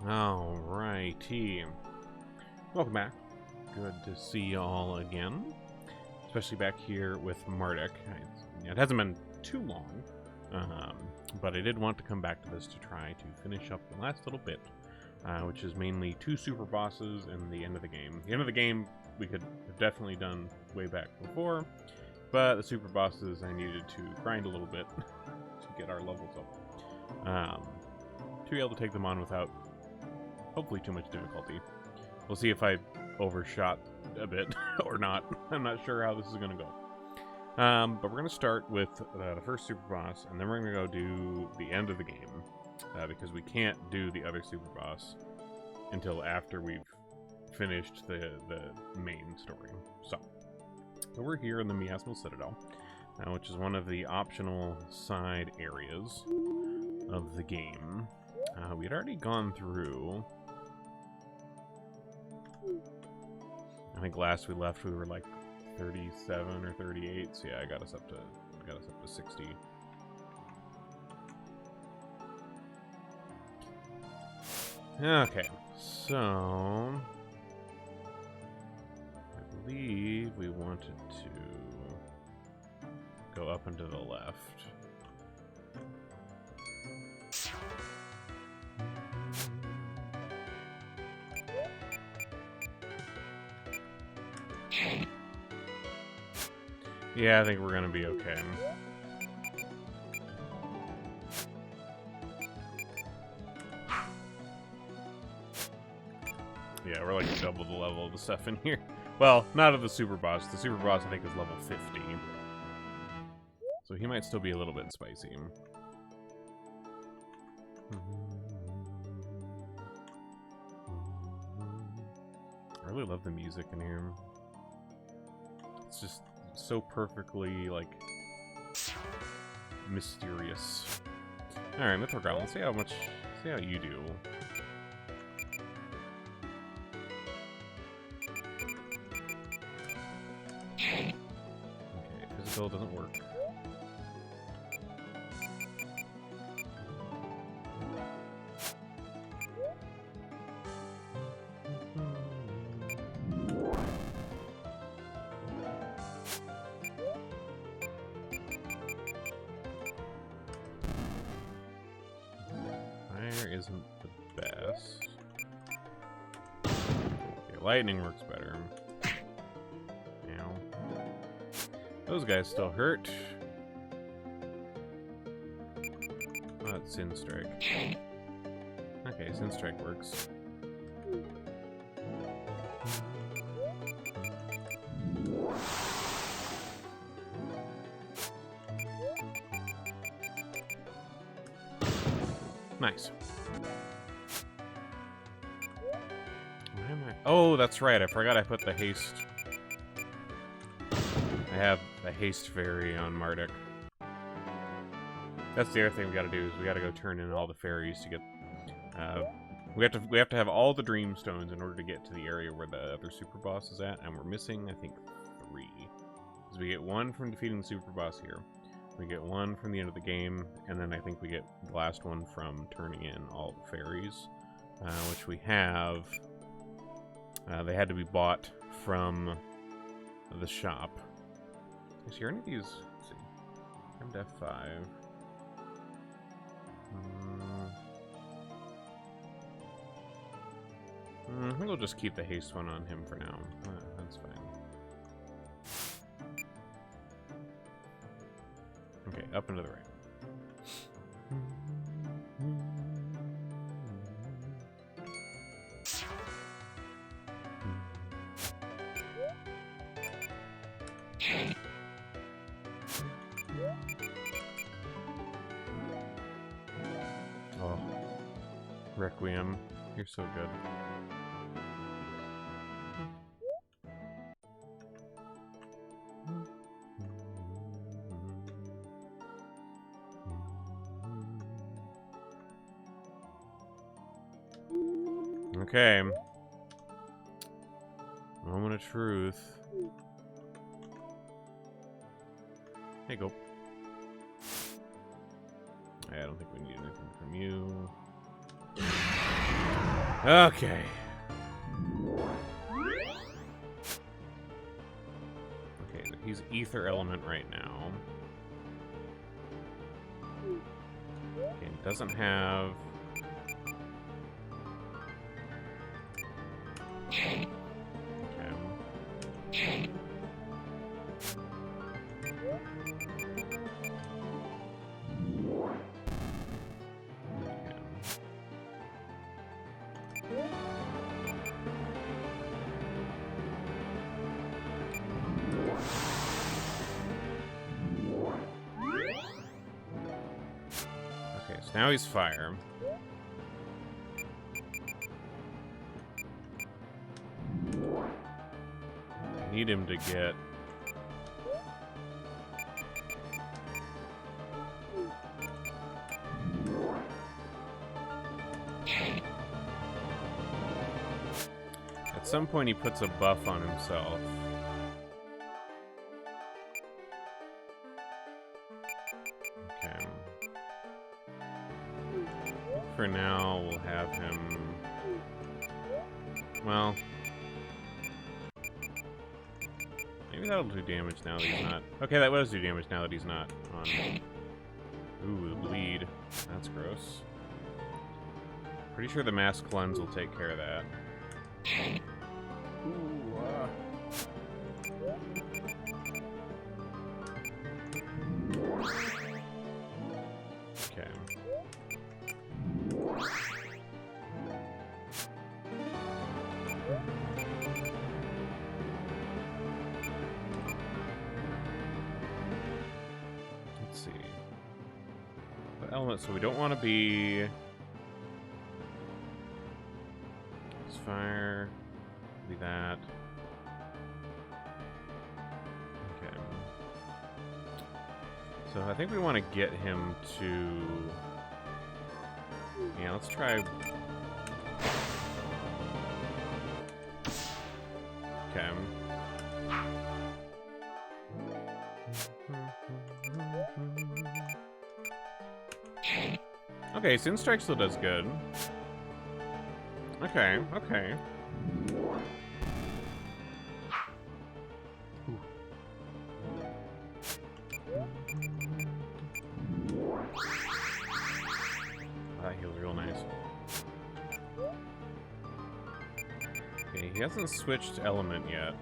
Alrighty. Welcome back. Good to see y'all again. Especially back here with Mardek. It hasn't been too long, but I did want to come back to this to try to finish up the last little bit, which is mainly 2 super bosses and the end of the game. The end of the game we could have definitely done way back before, but the super bosses I needed to grind a little bit to get our levels up. To be able to take them on without hopefully too much difficulty. We'll see if I overshot a bit or not. I'm not sure how this is going to go. But we're going to start with the first super boss, and then we're going to go do the end of the game, because we can't do the other super boss until after we've finished the main story. So we're here in the Miasmal Citadel, which is one of the optional side areas of the game. We'd already gone through. I think last we left we were like 37 or 38. So yeah, I got us up to 60. Okay, so I believe we wanted to go up and to the left. Yeah, I think we're gonna be okay. Yeah, we're like double the level of the stuff in here. Well, not of the super boss. The super boss I think is level 50. So he might still be a little bit spicy. I really love the music in here. It's just so perfectly, like, mysterious. Alright, Mythril Goblin, see how you do. Okay, physical doesn't work. Isn't the best. Okay, lightning works better. Ow. Those guys still hurt. Oh, that's Sin Strike. Okay, Sin Strike works. Nice. Why am I? Oh, that's right. I forgot I put the haste. I have the haste fairy on Mardek. That's the other thing we gotta do, is we gotta go turn in all the fairies to get... we have to have all the dream stones in order to get to the area where the other super boss is at, and we're missing, I think, 3. Because we get 1 from defeating the super boss here. We get 1 from the end of the game, and then I think we get the last one from turning in all the fairies, which we have. They had to be bought from the shop. Is here any of these? Let's see. I'm to F5. I think we'll just keep the haste one on him for now. That's fine. Okay, up and to the right. Oh, Requiem, you're so good. Okay. Moment of truth. Hey, go. I don't think we need anything from you. Okay. Okay, so he's ether element right now. Okay, doesn't have... Okay. Okay, so now he's fire. I need him to get... At some point he puts a buff on himself. Okay. For now, we'll have him... Well... Maybe that'll do damage now that he's not... Okay, that does do damage now that he's not on... Ooh, the bleed. That's gross. Pretty sure the mass cleanse will take care of that. Ooh, Okay. Let's see. What element? So we don't want to be... It's fire. Be that. Okay. So I think we want to get him to... Yeah, let's try... Okay. Okay, Sin Strike still does good. Okay, okay. That heals real nice. Okay, he hasn't switched element yet.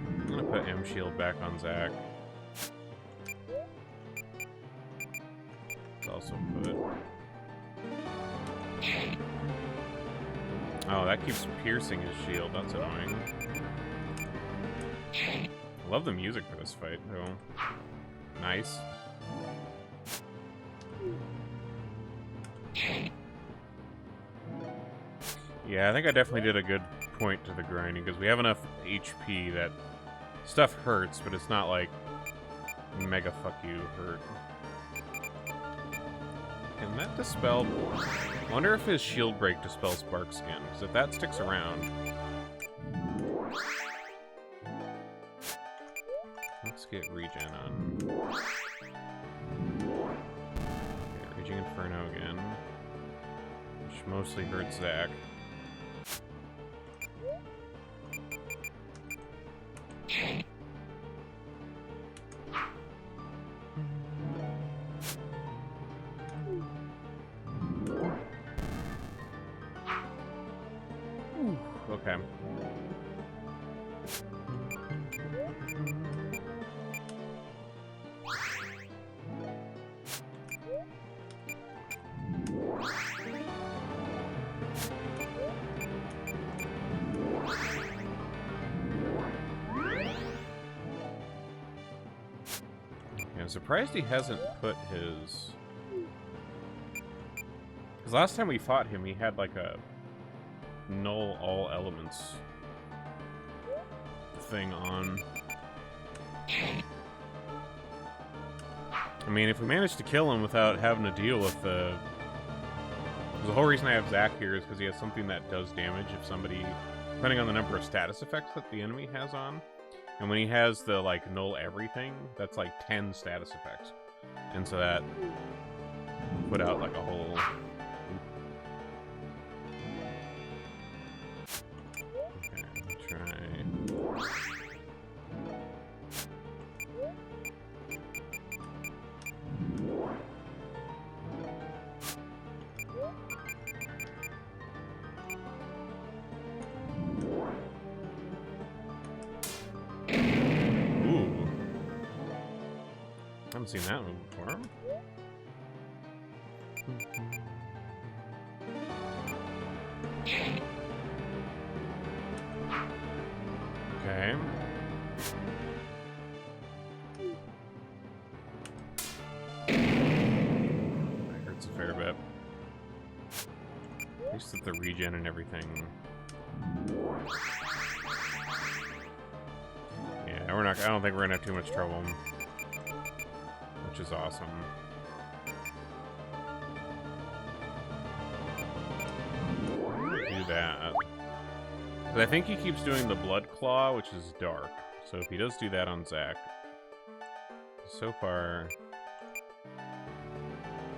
I'm gonna put M Shield back on Zach. Also put... Oh, that keeps piercing his shield. That's annoying. I love the music for this fight, though. Nice. Yeah, I think I definitely did a good point to the grinding, because we have enough HP that stuff hurts, but it's not like mega fuck you hurt. Can that dispel... I wonder if his shield break dispels Spark Skin, because if that sticks around... Let's get regen on. Okay, Raging Inferno again. Which mostly hurts Zach. Okay. I'm surprised he hasn't put his... Because last time we fought him, he had like a null all elements thing on. I mean, if we manage to kill him without having to deal with the... The whole reason I have Zach here is because he has something that does damage if somebody... Depending on the number of status effects that the enemy has on. And when he has the, like, null everything, that's like 10 status effects. And so that put out like a whole... Okay, try... Ooh. Haven't seen that move before. Okay. That hurts a fair bit. At least with the regen and everything. Yeah, we're not. I don't think we're gonna have too much trouble, which is awesome. Do that. But I think he keeps doing the Blood Claw, which is dark. So if he does do that on Zac, so far,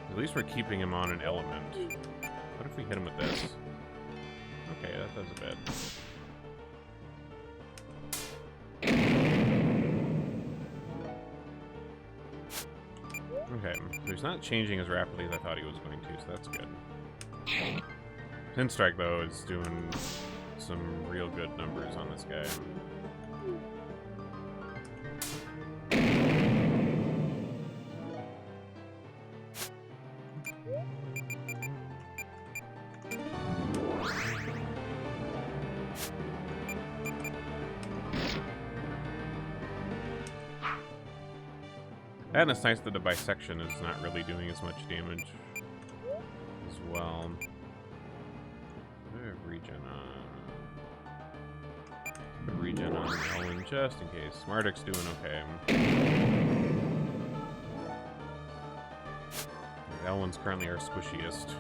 at least we're keeping him on an element. What if we hit him with this? Okay, that does a bit. Okay, so he's not changing as rapidly as I thought he was going to, so that's good. Pinstrike, though, is doing some real good numbers on this guy. And it's nice that the bisection is not really doing as much damage as well. Regen on. Put regen on Elwyn just in case. Mardek's doing okay. Elwyn's currently our squishiest.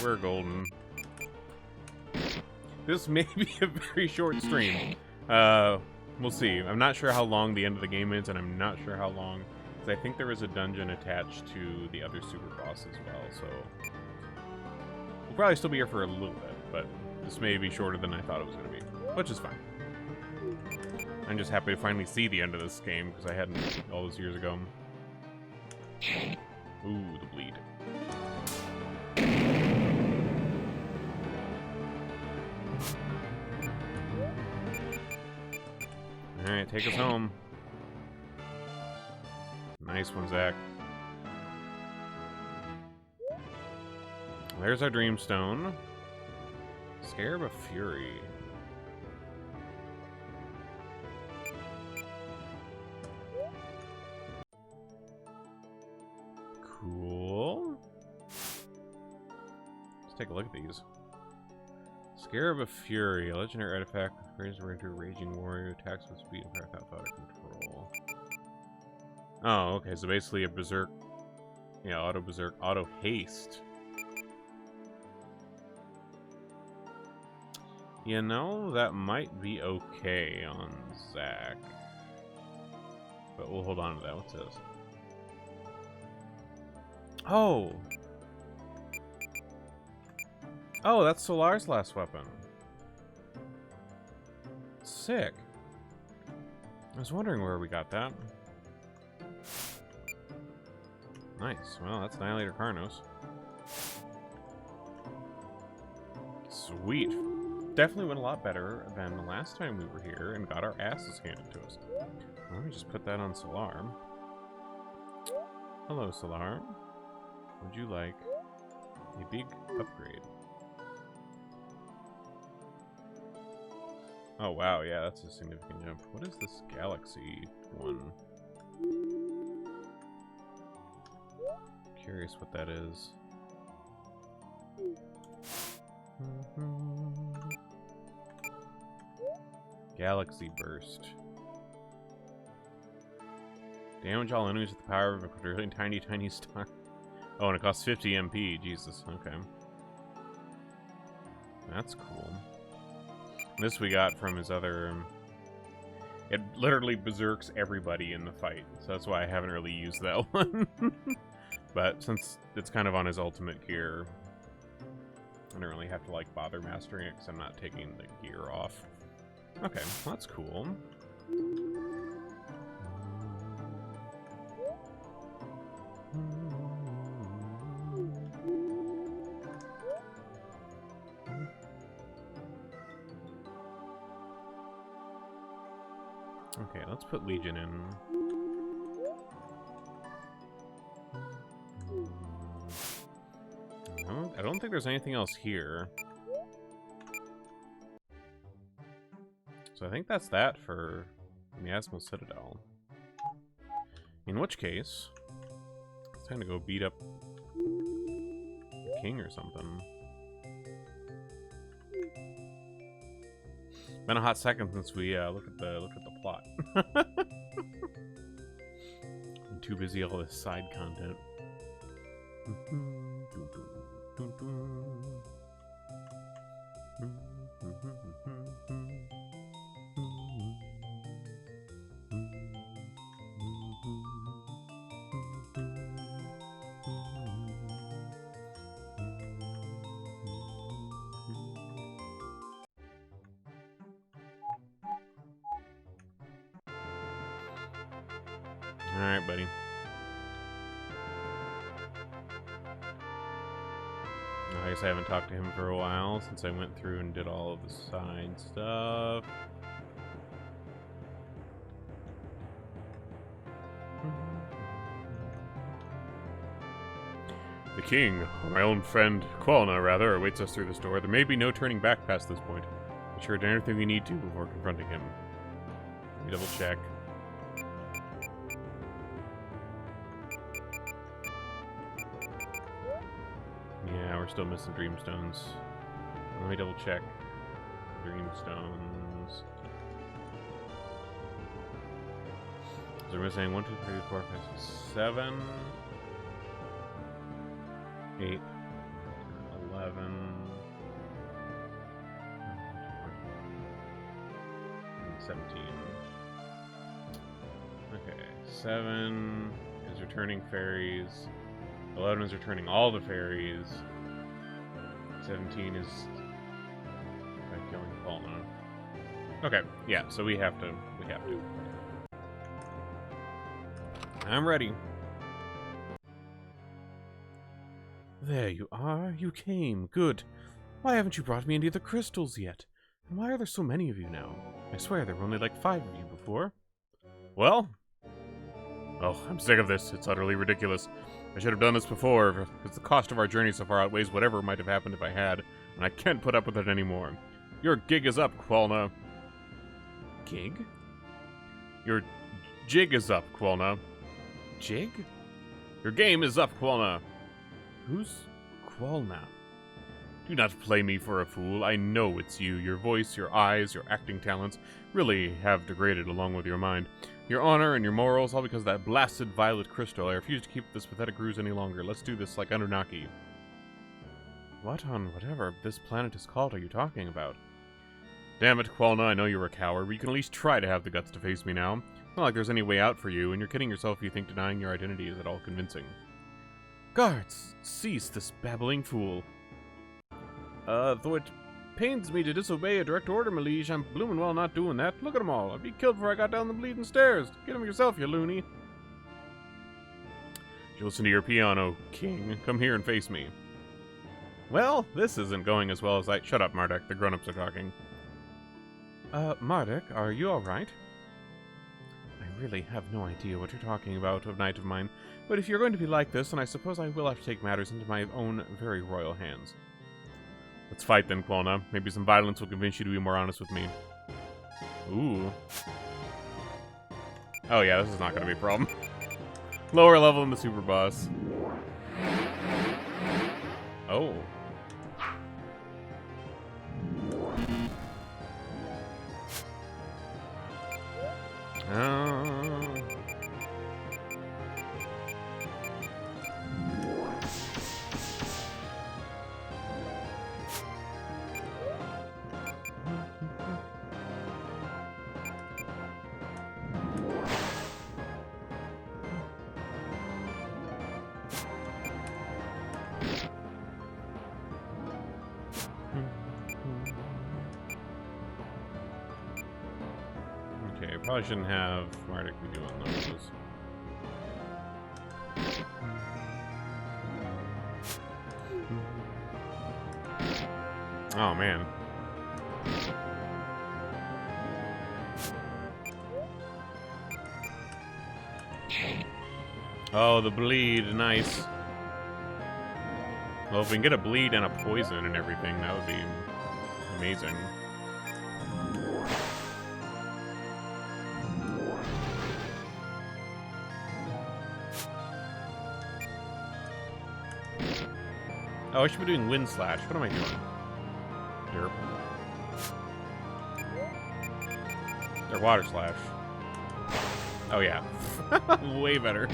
We're golden. This may be a very short stream. We'll see. I'm not sure how long the end of the game is, and I'm not sure how long, because I think there is a dungeon attached to the other super boss as well, so we'll probably still be here for a little bit, but this may be shorter than I thought it was going to be, which is fine. I'm just happy to finally see the end of this game, because I hadn't all those years ago. Ooh, the bleed. Alright, take us home. Nice one, Zac. There's our Dreamstone. Scarab of Fury. Cool. Let's take a look at these. Scarab of Fury, a legendary artifact, raises into a raging warrior, attacks with speed and power without control. Oh, okay, so basically a berserk, yeah, auto berserk, auto haste. You know, that might be okay on Zac, but we'll hold on to that. What's this? Oh! Oh, that's Solar's last weapon. Sick. I was wondering where we got that. Nice. Well, that's Annihilator Karnos. Sweet. Definitely went a lot better than the last time we were here and got our asses handed to us. Let me just put that on Solar. Hello, Solar. Would you like a big upgrade? Oh wow, yeah, that's a significant jump. What is this galaxy one? Curious what that is. Galaxy Burst. Damage all enemies with the power of a really tiny, tiny star. Oh, and it costs 50 MP. Jesus. Okay. That's cool. This we got from his other... It literally berserks everybody in the fight, so that's why I haven't really used that one. But since it's kind of on his ultimate gear, I don't really have to, like, bother mastering it, because I'm not taking the gear off. Okay, well, that's cool. Okay, let's put Legion in. I don't think there's anything else here. So I think that's that for Miasmal Citadel. In which case, it's time to go beat up the king or something. Been a hot second since we look at the plot. I'm too busy all this side content. Alright, buddy. I guess I haven't talked to him for a while since I went through and did all of the side stuff. The king, or my own friend, Qualna, rather, awaits us through this door. There may be no turning back past this point. Be sure to do everything we need to before confronting him. Let me double check. Yeah, we're still missing Dreamstones. Let me double check. Dreamstones. So we're missing 1, 2, 3, 4, 5, 6, 7, 8, 11, 17. Okay, 7 is returning fairies. 11 is returning all the fairies. 17 is by killing Falna. Okay, yeah, so we have to. I'm ready. There you are. You came. Good. Why haven't you brought me any of the crystals yet? And why are there so many of you now? I swear there were only like 5 of you before. Well? Oh, I'm sick of this. It's utterly ridiculous. I should have done this before, because the cost of our journey so far outweighs whatever might have happened if I had, and I can't put up with it anymore. Your gig is up, Qualna. Gig? Your jig is up, Qualna. Jig? Your game is up, Qualna. Who's Qualna? Do not play me for a fool. I know it's you. Your voice, your eyes, your acting talents really have degraded along with your mind. Your honor and your morals, all because of that blasted violet crystal. I refuse to keep this pathetic ruse any longer. Let's do this like Anunnaki. What on whatever this planet is called are you talking about? Damn it, Qualna, I know you're a coward, but you can at least try to have the guts to face me now. It's not like there's any way out for you, and you're kidding yourself if you think denying your identity is at all convincing. Guards, cease this babbling fool. Though it pains me to disobey a direct order, my liege, I'm bloomin' well not doing that. Look at them all. I'd be killed before I got down the bleeding stairs. Get them yourself, you loony. You listen to your piano, king. Come here and face me. Well, this isn't going as well as I... Shut up, Mardek. The grown-ups are talking. Mardek, are you alright? I really have no idea what you're talking about, knight of mine. But if you're going to be like this, then I suppose I will have to take matters into my own very royal hands. Let's fight then, Qualna. Maybe some violence will convince you to be more honest with me. Ooh. Oh yeah, this is not going to be a problem. Lower level than the super boss. Oh. Probably shouldn't have Mardek be doing those. Oh, man. Oh, the bleed. Nice. Well, if we can get a bleed and a poison and everything, that would be amazing. Oh, I should be doing Wind Slash. What am I doing? Derp. Or Water Slash. Oh, yeah. Way better.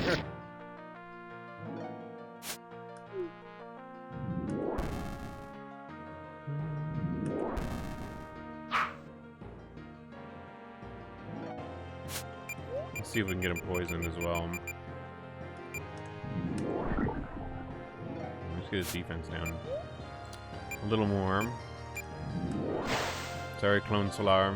Let's see if we can get him poisoned as well. Let's get his defense down a little more. Sorry, Clone Solar.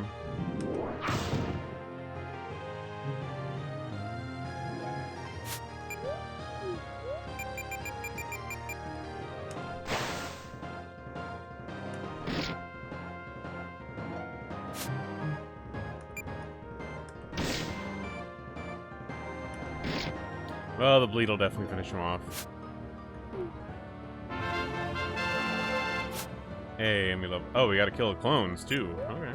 Well, the bleed will definitely finish him off. Hey, and we love. Oh, we gotta kill the clones too. Okay.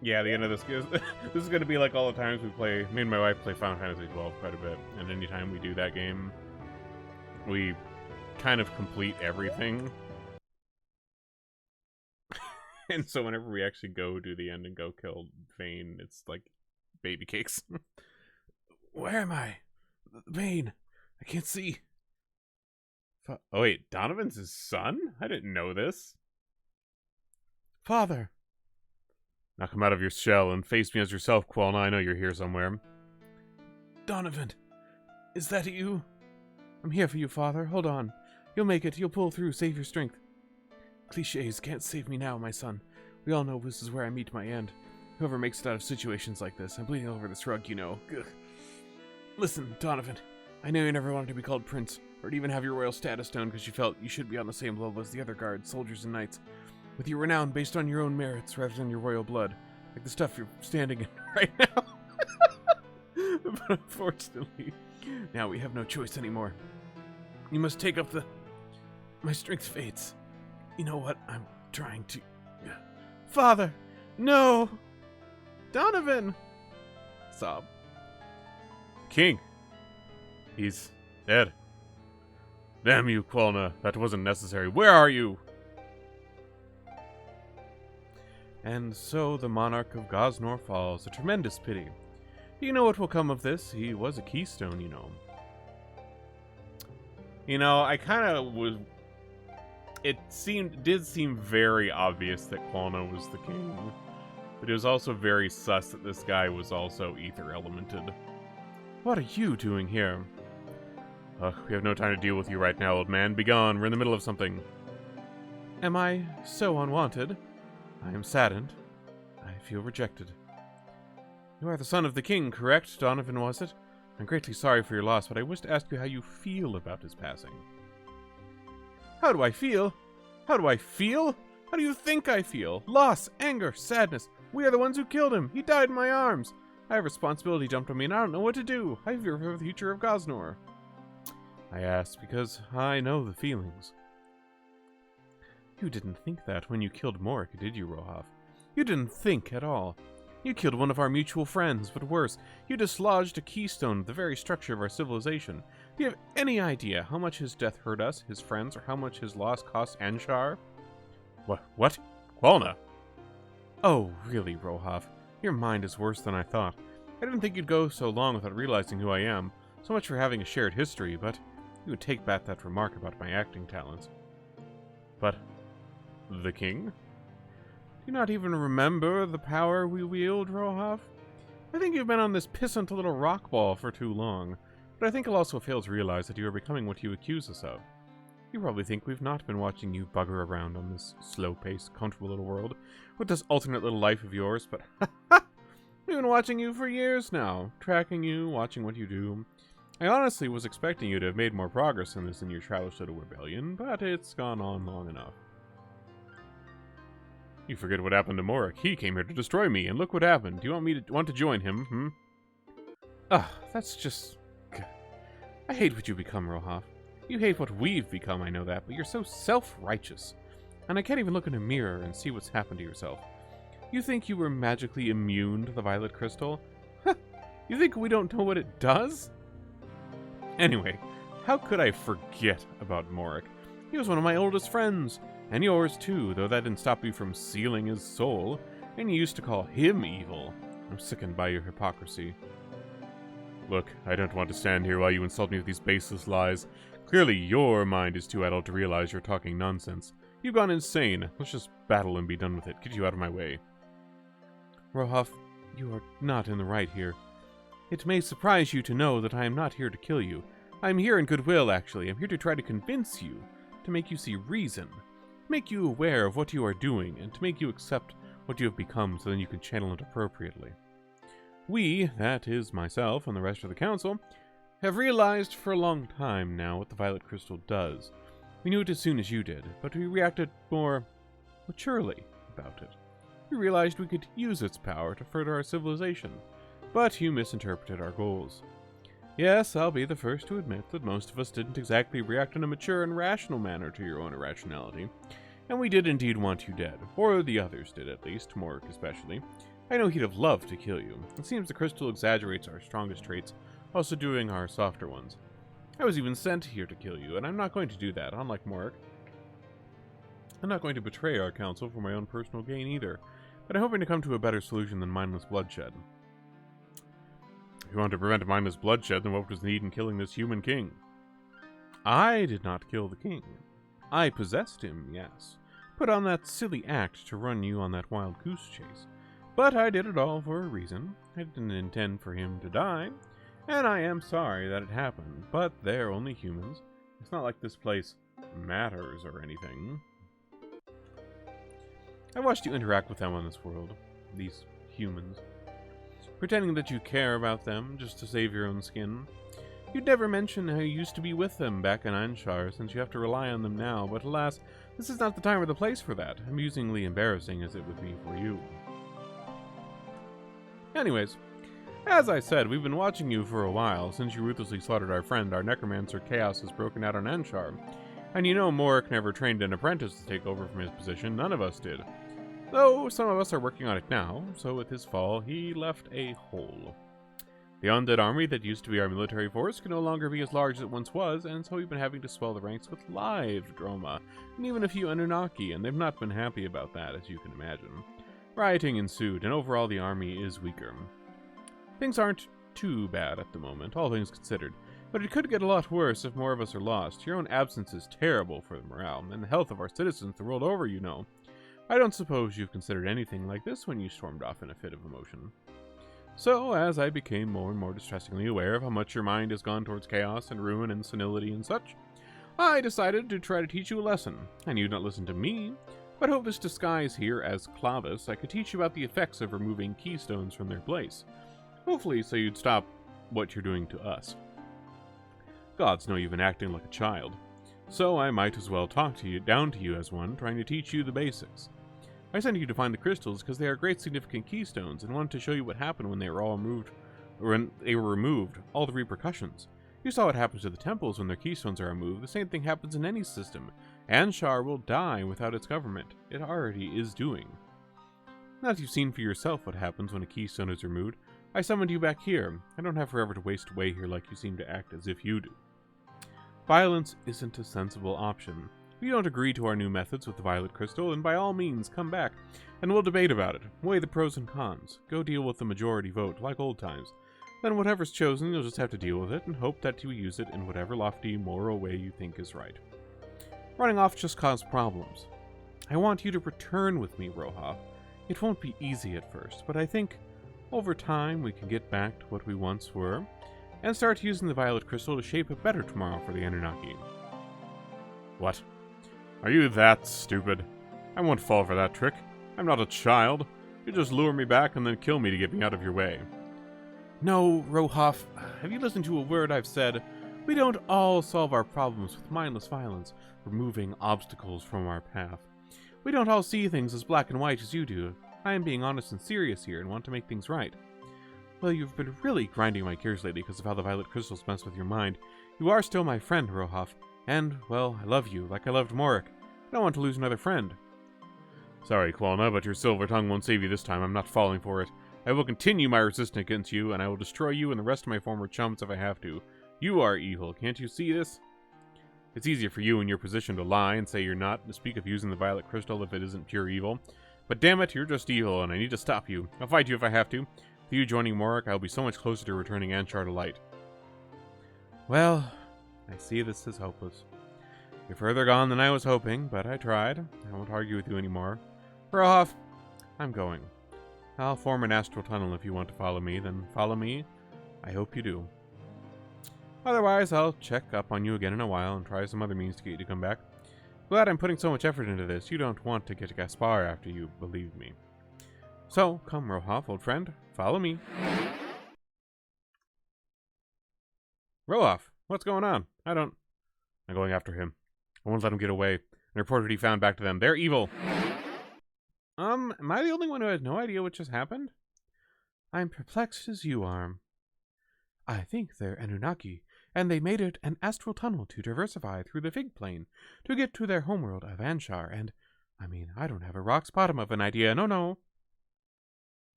Yeah, the end of this is this is gonna be like all the times we play. Me and my wife play Final Fantasy 12 quite a bit, and anytime we do that game, we kind of complete everything. And so whenever we actually go do the end and go kill Vayne, it's like baby cakes. Where am I? Vayne, I can't see. Oh wait, Donovan's his son? I didn't know this. Father. Now come out of your shell and face me as yourself, Quelna. I know you're here somewhere. Donovan, is that you? I'm here for you, Father. Hold on. You'll make it. You'll pull through. Save your strength. Clichés can't save me now, my son. We all know this is where I meet my end. Whoever makes it out of situations like this. I'm bleeding over this rug, you know. Ugh. Listen, Donovan. I know you never wanted to be called Prince, or to even have your royal status known because you felt you should be on the same level as the other guards, soldiers, and knights. With your renown based on your own merits rather than your royal blood. Like the stuff you're standing in right now. But unfortunately, now we have no choice anymore. You must take up the... My strength fades. You know what? I'm trying to... Father! No! Donovan! Sob. King! He's dead. Damn you, Quelna. That wasn't necessary. Where are you? And so the monarch of Gosnor falls. A tremendous pity. You know what will come of this? He was a keystone, you know. You know, I kind of was... It did seem very obvious that Quelna was the king. But it was also very sus that this guy was also ether elemented. What are you doing here? We have no time to deal with you right now, old man. Begone, we're in the middle of something. Am I so unwanted? I am saddened. I feel rejected. You are the son of the king, correct? Donovan, was it? I'm greatly sorry for your loss, but I wish to ask you how you feel about his passing. How do I feel? How do I feel? How do you think I feel? Loss, anger, sadness. We are the ones who killed him. He died in my arms. I have responsibility jumped on me and I don't know what to do. I fear for the future of Gosnor. I ask because I know the feelings. You didn't think that when you killed Morik, did you, Rohav? You didn't think at all. You killed one of our mutual friends, but worse, you dislodged a keystone of the very structure of our civilization. Do you have any idea how much his death hurt us, his friends, or how much his loss cost Anshar? What? Quelna? Oh, really, Rohav. Your mind is worse than I thought. I didn't think you'd go so long without realizing who I am. So much for having a shared history, but you would take back that remark about my acting talents. But the king? Do you not even remember the power we wield, Rohav? I think you've been on this pissant little rock ball for too long, but I think you'll also fail to realize that you are becoming what you accuse us of. You probably think we've not been watching you bugger around on this slow-paced, comfortable little world with this alternate little life of yours, but we've been watching you for years now, tracking you, watching what you do. I honestly was expecting you to have made more progress in this in your childish little rebellion, but it's gone on long enough. You forget what happened to Mardek. He came here to destroy me, and look what happened. Do you want to join him, that's just... I hate what you become, Rohaf. You hate what we've become, I know that, but you're so self-righteous. And I can't even look in a mirror and see what's happened to yourself. You think you were magically immune to the violet crystal? You think we don't know what it does? Anyway, how could I forget about Mardek? He was one of my oldest friends, and yours too, though that didn't stop you from sealing his soul, and you used to call him evil. I'm sickened by your hypocrisy. Look, I don't want to stand here while you insult me with these baseless lies. Clearly your mind is too adult to realize you're talking nonsense. You've gone insane. Let's just battle and be done with it. Get you out of my way. Rohaf, you are not in the right here. It may surprise you to know that I am not here to kill you. I am here in goodwill, actually. I'm here to try to convince you, to make you see reason, make you aware of what you are doing, and to make you accept what you have become so then you can channel it appropriately. We, that is myself and the rest of the council, have realized for a long time now what the violet crystal does. We knew it as soon as you did, but we reacted more maturely about it. We realized we could use its power to further our civilization, but you misinterpreted our goals. Yes, I'll be the first to admit that most of us didn't exactly react in a mature and rational manner to your own irrationality, and we did indeed want you dead, or the others did at least, Mardek especially. I know he'd have loved to kill you. It seems the crystal exaggerates our strongest traits, while subduing our softer ones. I was even sent here to kill you, and I'm not going to do that, unlike Mardek. I'm not going to betray our council for my own personal gain either, but I'm hoping to come to a better solution than mindless bloodshed. If you want to prevent mindless bloodshed, then what was the need in killing this human king? I did not kill the king. I possessed him, yes. Put on that silly act to run you on that wild goose chase. But I did it all for a reason. I didn't intend for him to die, and I am sorry that it happened, but they're only humans. It's not like this place matters or anything. I watched you interact with them on this world, these humans, pretending that you care about them just to save your own skin. You'd never mention how you used to be with them back in Anshar, since you have to rely on them now, but alas, this is not the time or the place for that, amusingly embarrassing as it would be for you. Anyways, as I said, we've been watching you for a while. Since you ruthlessly slaughtered our friend, our necromancer Chaos has broken out on Anshar. And you know Mardek never trained an apprentice to take over from his position, none of us did. Though some of us are working on it now, so with his fall, he left a hole. The undead army that used to be our military force can no longer be as large as it once was, and so we've been having to swell the ranks with live Droma, and even a few Anunnaki, and they've not been happy about that, as you can imagine. Rioting ensued, and overall the army is weaker. Things aren't too bad at the moment, all things considered, but it could get a lot worse if more of us are lost. Your own absence is terrible for the morale, and the health of our citizens the world over, you know. I don't suppose you've considered anything like this when you stormed off in a fit of emotion. So, as I became more and more distressingly aware of how much your mind has gone towards chaos and ruin and senility and such, I decided to try to teach you a lesson, and you'd not listen to me, but hope this disguise here as Clavis I could teach you about the effects of removing keystones from their place. Hopefully so you'd stop what you're doing to us. Gods know you've been acting like a child, so I might as well talk to you down to you as one, trying to teach you the basics. I sent you to find the crystals because they are great significant keystones, and wanted to show you what happened when they were all removed, all the repercussions. You saw what happens to the temples when their keystones are removed. The same thing happens in any system. Anshar will die without its government. It already is doing. Now that you've seen for yourself what happens when a keystone is removed, I summoned you back here. I don't have forever to waste away here like you seem to act as if you do. Violence isn't a sensible option. If you don't agree to our new methods with the violet crystal, then by all means come back, and we'll debate about it, weigh the pros and cons, go deal with the majority vote, like old times. Then whatever's chosen, you'll just have to deal with it, and hope that you use it in whatever lofty, moral way you think is right. Running off just caused problems. I want you to return with me, Rohaf. It won't be easy at first, but I think Over time, we can get back to what we once were, and start using the violet crystal to shape a better tomorrow for the Anunnaki. What? Are you that stupid? I won't fall for that trick. I'm not a child. You just lure me back and then kill me to get me out of your way. No, Rohoff, have you listened to a word I've said? We don't all solve our problems with mindless violence, removing obstacles from our path. We don't all see things as black and white as you do. I am being honest and serious here and want to make things right. Well, you've been really grinding my gears lately because of how the violet crystals mess with your mind. You are still my friend, Rohoff, and, well, I love you, like I loved Mardek. I don't want to lose another friend. Sorry, Klona, but your silver tongue won't save you this time. I'm not falling for it. I will continue my resistance against you, and I will destroy you and the rest of my former chums if I have to. You are evil, can't you see this? It's easier for you in your position to lie and say you're not, and to speak of using the violet crystal if it isn't pure evil. But damn it, you're just evil, and I need to stop you. I'll fight you if I have to. With you joining Mardek, I'll be so much closer to returning Anshar to light. Well, I see this is hopeless. You're further gone than I was hoping, but I tried. I won't argue with you anymore. Rohoff, I'm going. I'll form an astral tunnel if you want to follow me, then follow me. I hope you do. Otherwise, I'll check up on you again in a while and try some other means to get you to come back. Glad I'm putting so much effort into this. You don't want to get Gaspar after you, believe me. So, come, Rohoff, old friend. Follow me. Rohoff, what's going on? I'm going after him. I won't let him get away and report what he found back to them. They're evil. Am I the only one who has no idea what just happened? I'm perplexed as you are. I think they're Anunnaki, and they made it an astral tunnel to diversify through the Fig Plane to get to their homeworld of Anshar, and, I don't have a rock's bottom of an idea, no.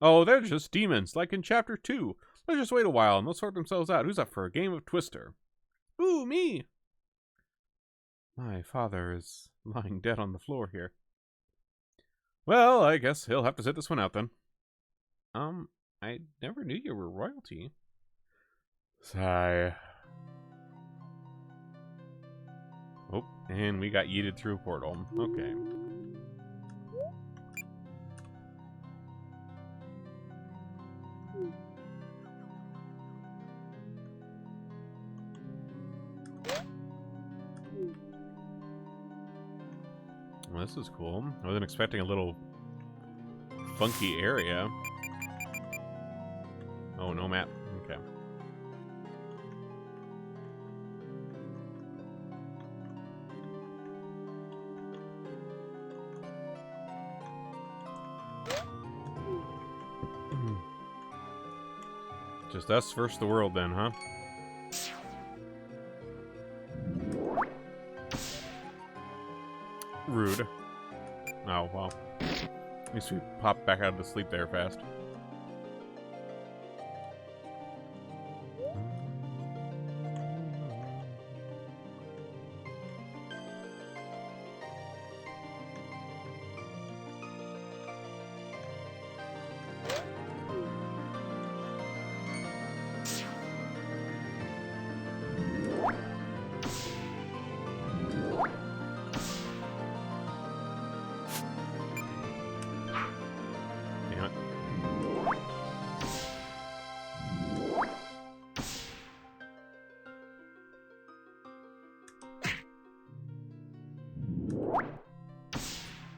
Oh, they're just demons, like in Chapter 2. Let's just wait a while and they'll sort themselves out. Who's up for a game of Twister? Ooh, me! My father is lying dead on the floor here. Well, I guess he'll have to sit this one out then. I never knew you were royalty. Sigh. Oh, and we got yeeted through a portal. Okay. Well, this is cool. I wasn't expecting a little funky area. Oh, no map. Okay. Just us versus the world then, huh? Rude. Oh, well. At least we popped back out of the sleep there fast.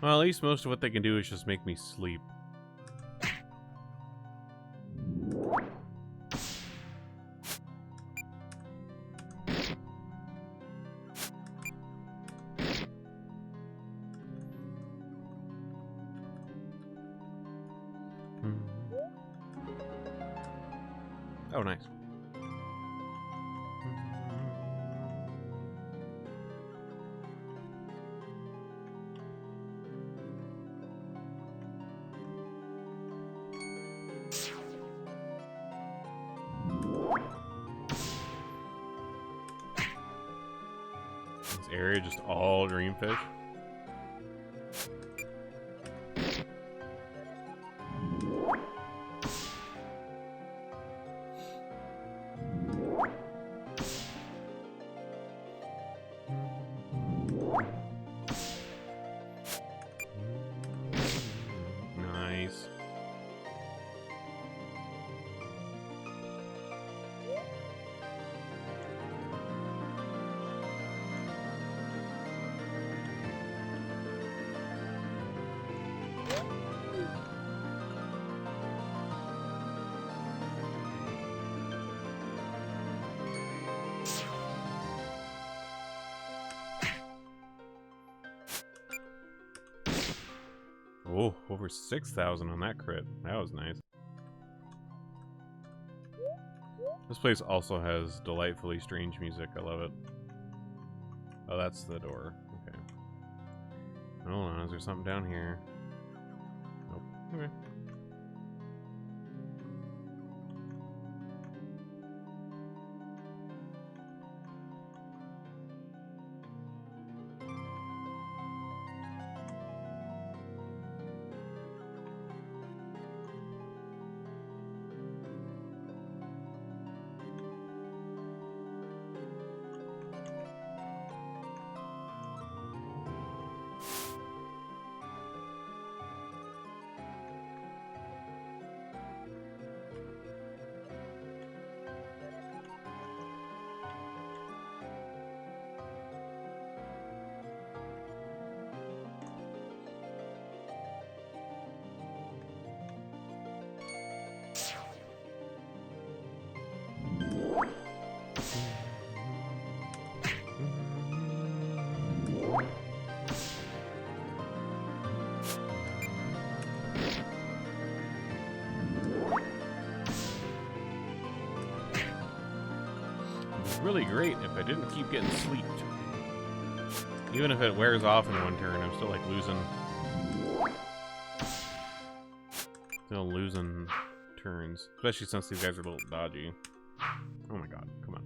Well, at least most of what they can do is just make me sleep. Oh, nice. This area just all dreamfish. Oh, over 6,000 on that crit. That was nice. This place also has delightfully strange music. I love it. Oh, that's the door. Okay. Hold on, is there something down here? Nope. Okay. Really great if I didn't keep getting sleeped. Even if it wears off in one turn, I'm still like losing. Still losing turns. Especially since these guys are a little dodgy. Oh my god, come on.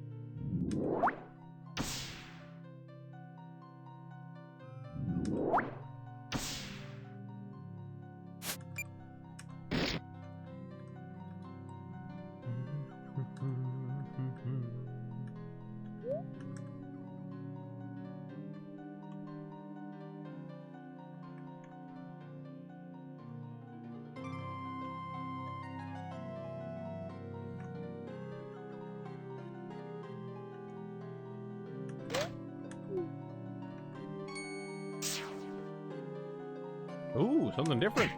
Ooh, something different.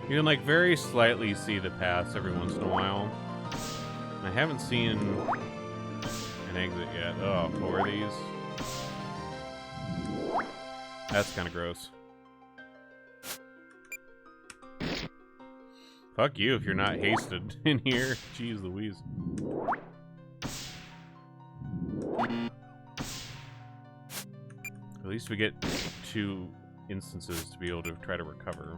You can like very slightly see the paths every once in a while. I haven't seen an exit yet. Oh, 4 of these. That's kind of gross. Fuck you if you're not hasted in here. Jeez Louise. At least we get 2 instances to be able to try to recover.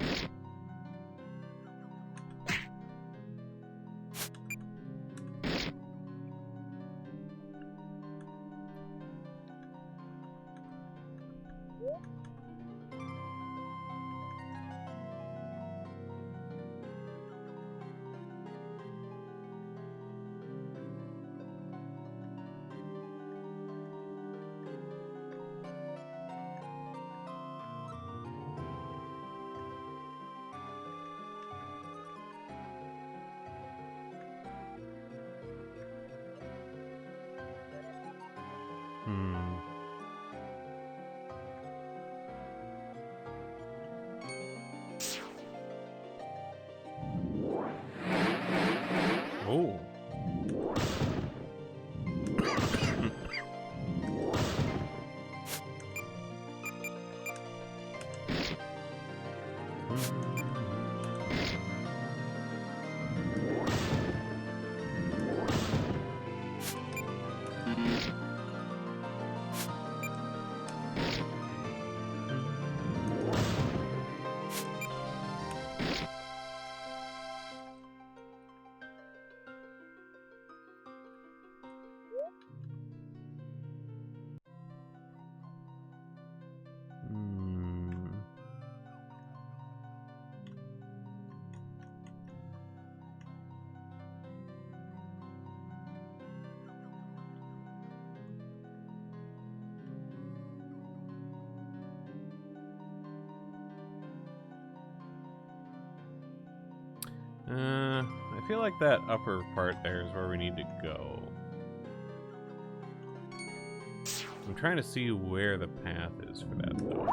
Oh. I feel like that upper part there is where we need to go. I'm trying to see where the path is for that, though.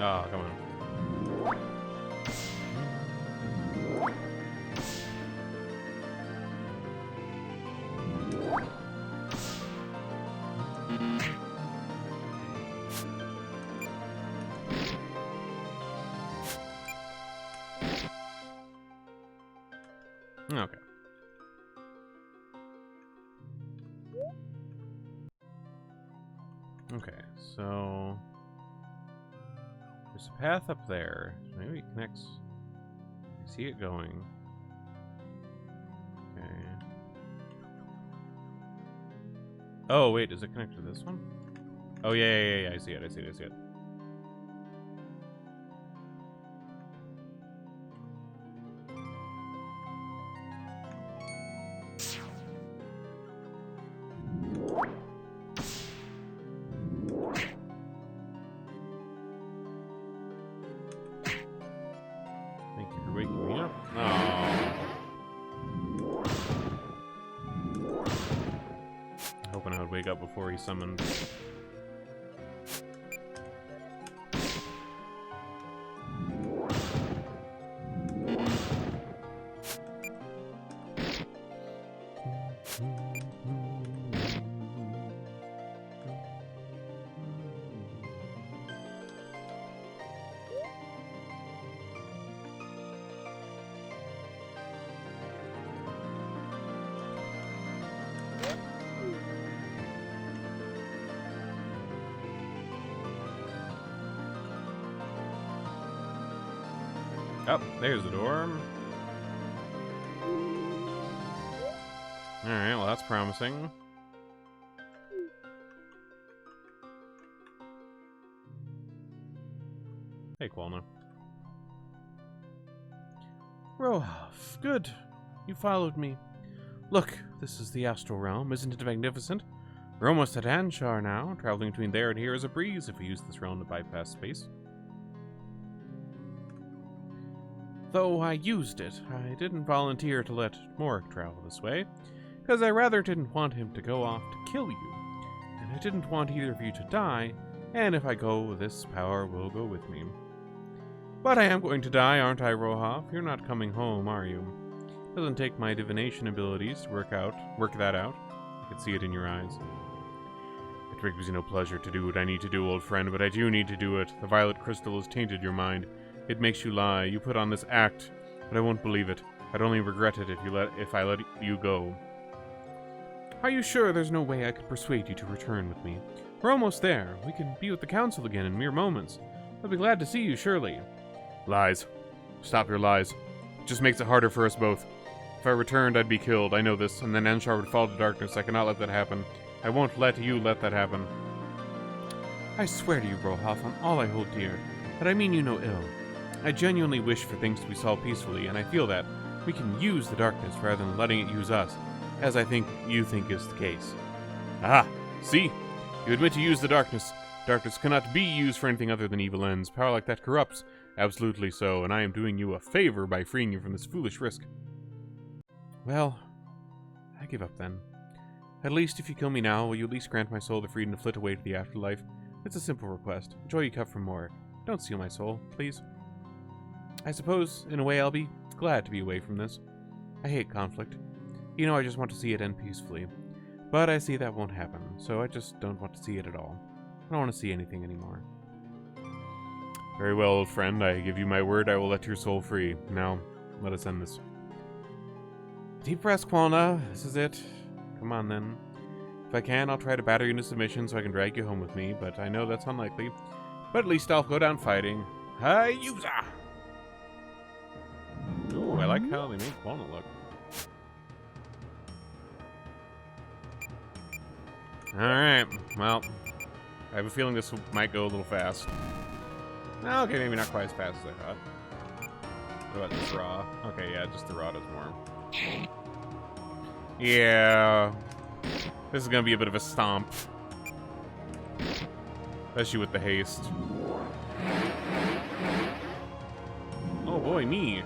Oh, come on. Okay. Okay, so there's a path up there. Maybe it connects. I see it going. Okay. Oh, wait, does it connect to this one? Oh, yeah. I see it. Thank you for waking me up. Oh. Hoping I would wake up before he summoned. Oh, there's the door. Alright, well that's promising. Hey, Qualna. Rohalf, good. You followed me. Look, this is the Astral Realm. Isn't it magnificent? We're almost at Anshar now. Traveling between there and here is a breeze if we use this realm to bypass space. Though I used it, I didn't volunteer to let Morik travel this way, because I rather didn't want him to go off to kill you, and I didn't want either of you to die, and if I go, this power will go with me. But I am going to die, aren't I, Rohalf? You're not coming home, are you? Doesn't take my divination abilities to work that out. I can see it in your eyes. It brings me no pleasure to do what I need to do, old friend, but I do need to do it. The violet crystal has tainted your mind. It makes you lie. You put on this act, but I won't believe it. I'd only regret it if I let you go. Are you sure there's no way I could persuade you to return with me? We're almost there. We can be with the council again in mere moments. I'll be glad to see you, surely. Lies. Stop your lies. It just makes it harder for us both. If I returned, I'd be killed. I know this, and then Anshar would fall to darkness. I cannot let that happen. I won't let you let that happen. I swear to you, Rohalf, on all I hold dear, that I mean you no ill. I genuinely wish for things to be solved peacefully, and I feel that we can use the darkness rather than letting it use us, as I think you think is the case. Ah, see? You admit to use the darkness. Darkness cannot be used for anything other than evil ends. Power like that corrupts. Absolutely so, and I am doing you a favor by freeing you from this foolish risk. Well, I give up then. At least if you kill me now, will you at least grant my soul the freedom to flit away to the afterlife? It's a simple request. A joy you cut from Morik. Don't steal my soul, please. I suppose, in a way, I'll be glad to be away from this. I hate conflict. You know, I just want to see it end peacefully. But I see that won't happen, so I just don't want to see it at all. I don't want to see anything anymore. Very well, old friend. I give you my word I will let your soul free. Now, let us end this. Deep breath, Qualna. This is it. Come on, then. If I can, I'll try to batter you into submission so I can drag you home with me, but I know that's unlikely. But at least I'll go down fighting. Hi, user! Ooh, I like how they make Walnut look. Alright, well, I have a feeling this might go a little fast. Okay, maybe not quite as fast as I thought. What about this raw? Okay, yeah, just the raw does more. Yeah. This is gonna be a bit of a stomp. Especially with the haste. Oh boy, me.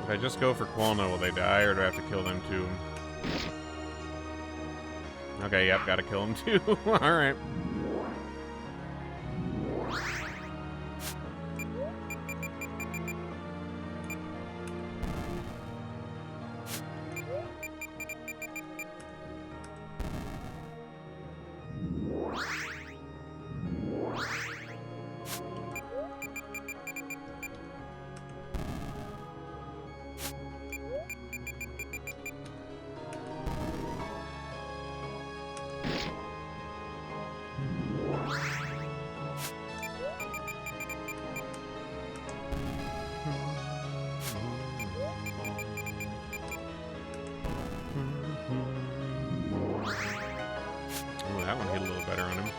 If I just go for Qualna, will they die, or do I have to kill them too? Okay, yep, gotta kill them too. Alright. That one hit a little better on him.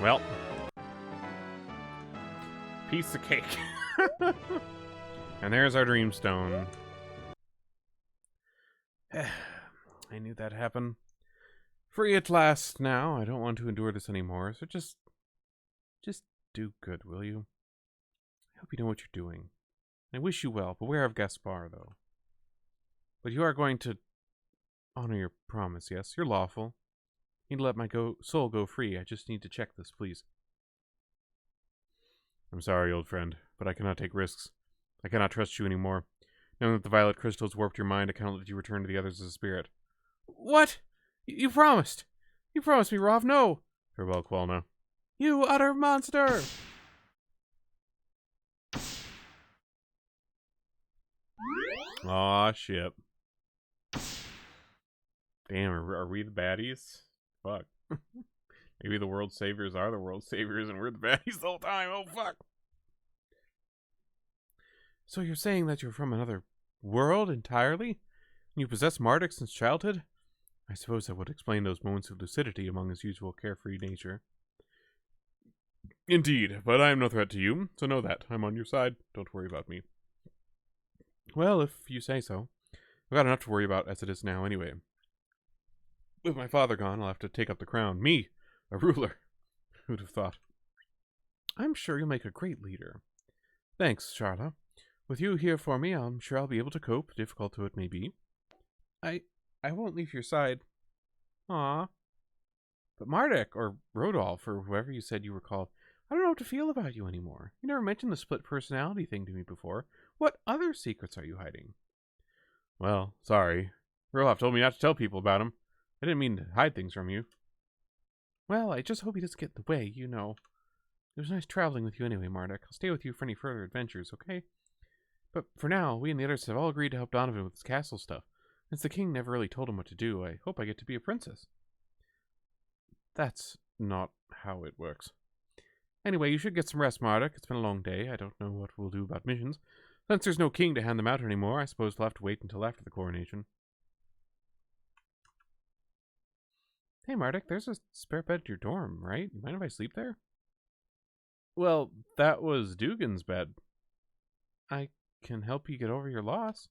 Well. Piece of cake. And there's our dreamstone. I knew that'd happen. Free at last now. I don't want to endure this anymore, so just do good, will you? I hope you know what you're doing. I wish you well. Beware of Gaspar, though. But you are going to honor your promise, yes? You're lawful. You need to let my soul go free. I just need to check this, please. I'm sorry, old friend, but I cannot take risks. I cannot trust you anymore. Knowing that the violet crystal has warped your mind, I cannot let you return to the others as a spirit. What? You promised! You promised me, Rov, no! Farewell, Qualna. You utter monster! Aw, shit. Damn, are we the baddies? Fuck. Maybe the world saviors are the world saviors and we're the baddies the whole time. Oh, fuck. So you're saying that you're from another world entirely? And you possess Mardek since childhood? I suppose that would explain those moments of lucidity among his usual carefree nature. Indeed, but I am no threat to you, so know that. I'm on your side. Don't worry about me. Well, if you say so. I've got enough to worry about as it is now, anyway. With my father gone, I'll have to take up the crown. Me, a ruler. Who'd have thought? I'm sure you'll make a great leader. Thanks, Charla. With you here for me, I'm sure I'll be able to cope, difficult though it may be. I won't leave your side. Ah. But Mardek, or Rodolph, or whoever you said you were called, I don't know what to feel about you anymore. You never mentioned the split personality thing to me before. What other secrets are you hiding? Well, sorry. Rodolph told me not to tell people about him. I didn't mean to hide things from you. Well, I just hope he doesn't get in the way, you know. It was nice traveling with you anyway, Mardek. I'll stay with you for any further adventures, okay? But for now, we and the others have all agreed to help Donovan with his castle stuff. Since the king never really told him what to do, I hope I get to be a princess. That's not how it works. Anyway, you should get some rest, Mardek. It's been a long day. I don't know what we'll do about missions. Since there's no king to hand them out anymore, I suppose we'll have to wait until after the coronation. Hey, Mardek, there's a spare bed at your dorm, right? You mind if I sleep there? Well, that was Dugan's bed. I can help you get over your loss.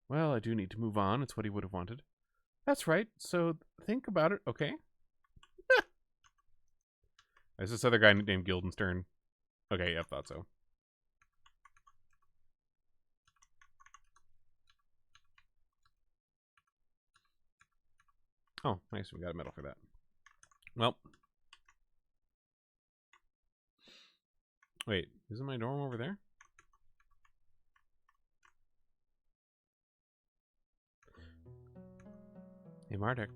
Well, I do need to move on. It's what he would have wanted. That's right. So think about it, okay? There's this other guy named Guildenstern. Okay, yeah, I thought so. Oh, nice. We got a medal for that. Well. Wait, isn't my dorm over there? Hey, Mardek.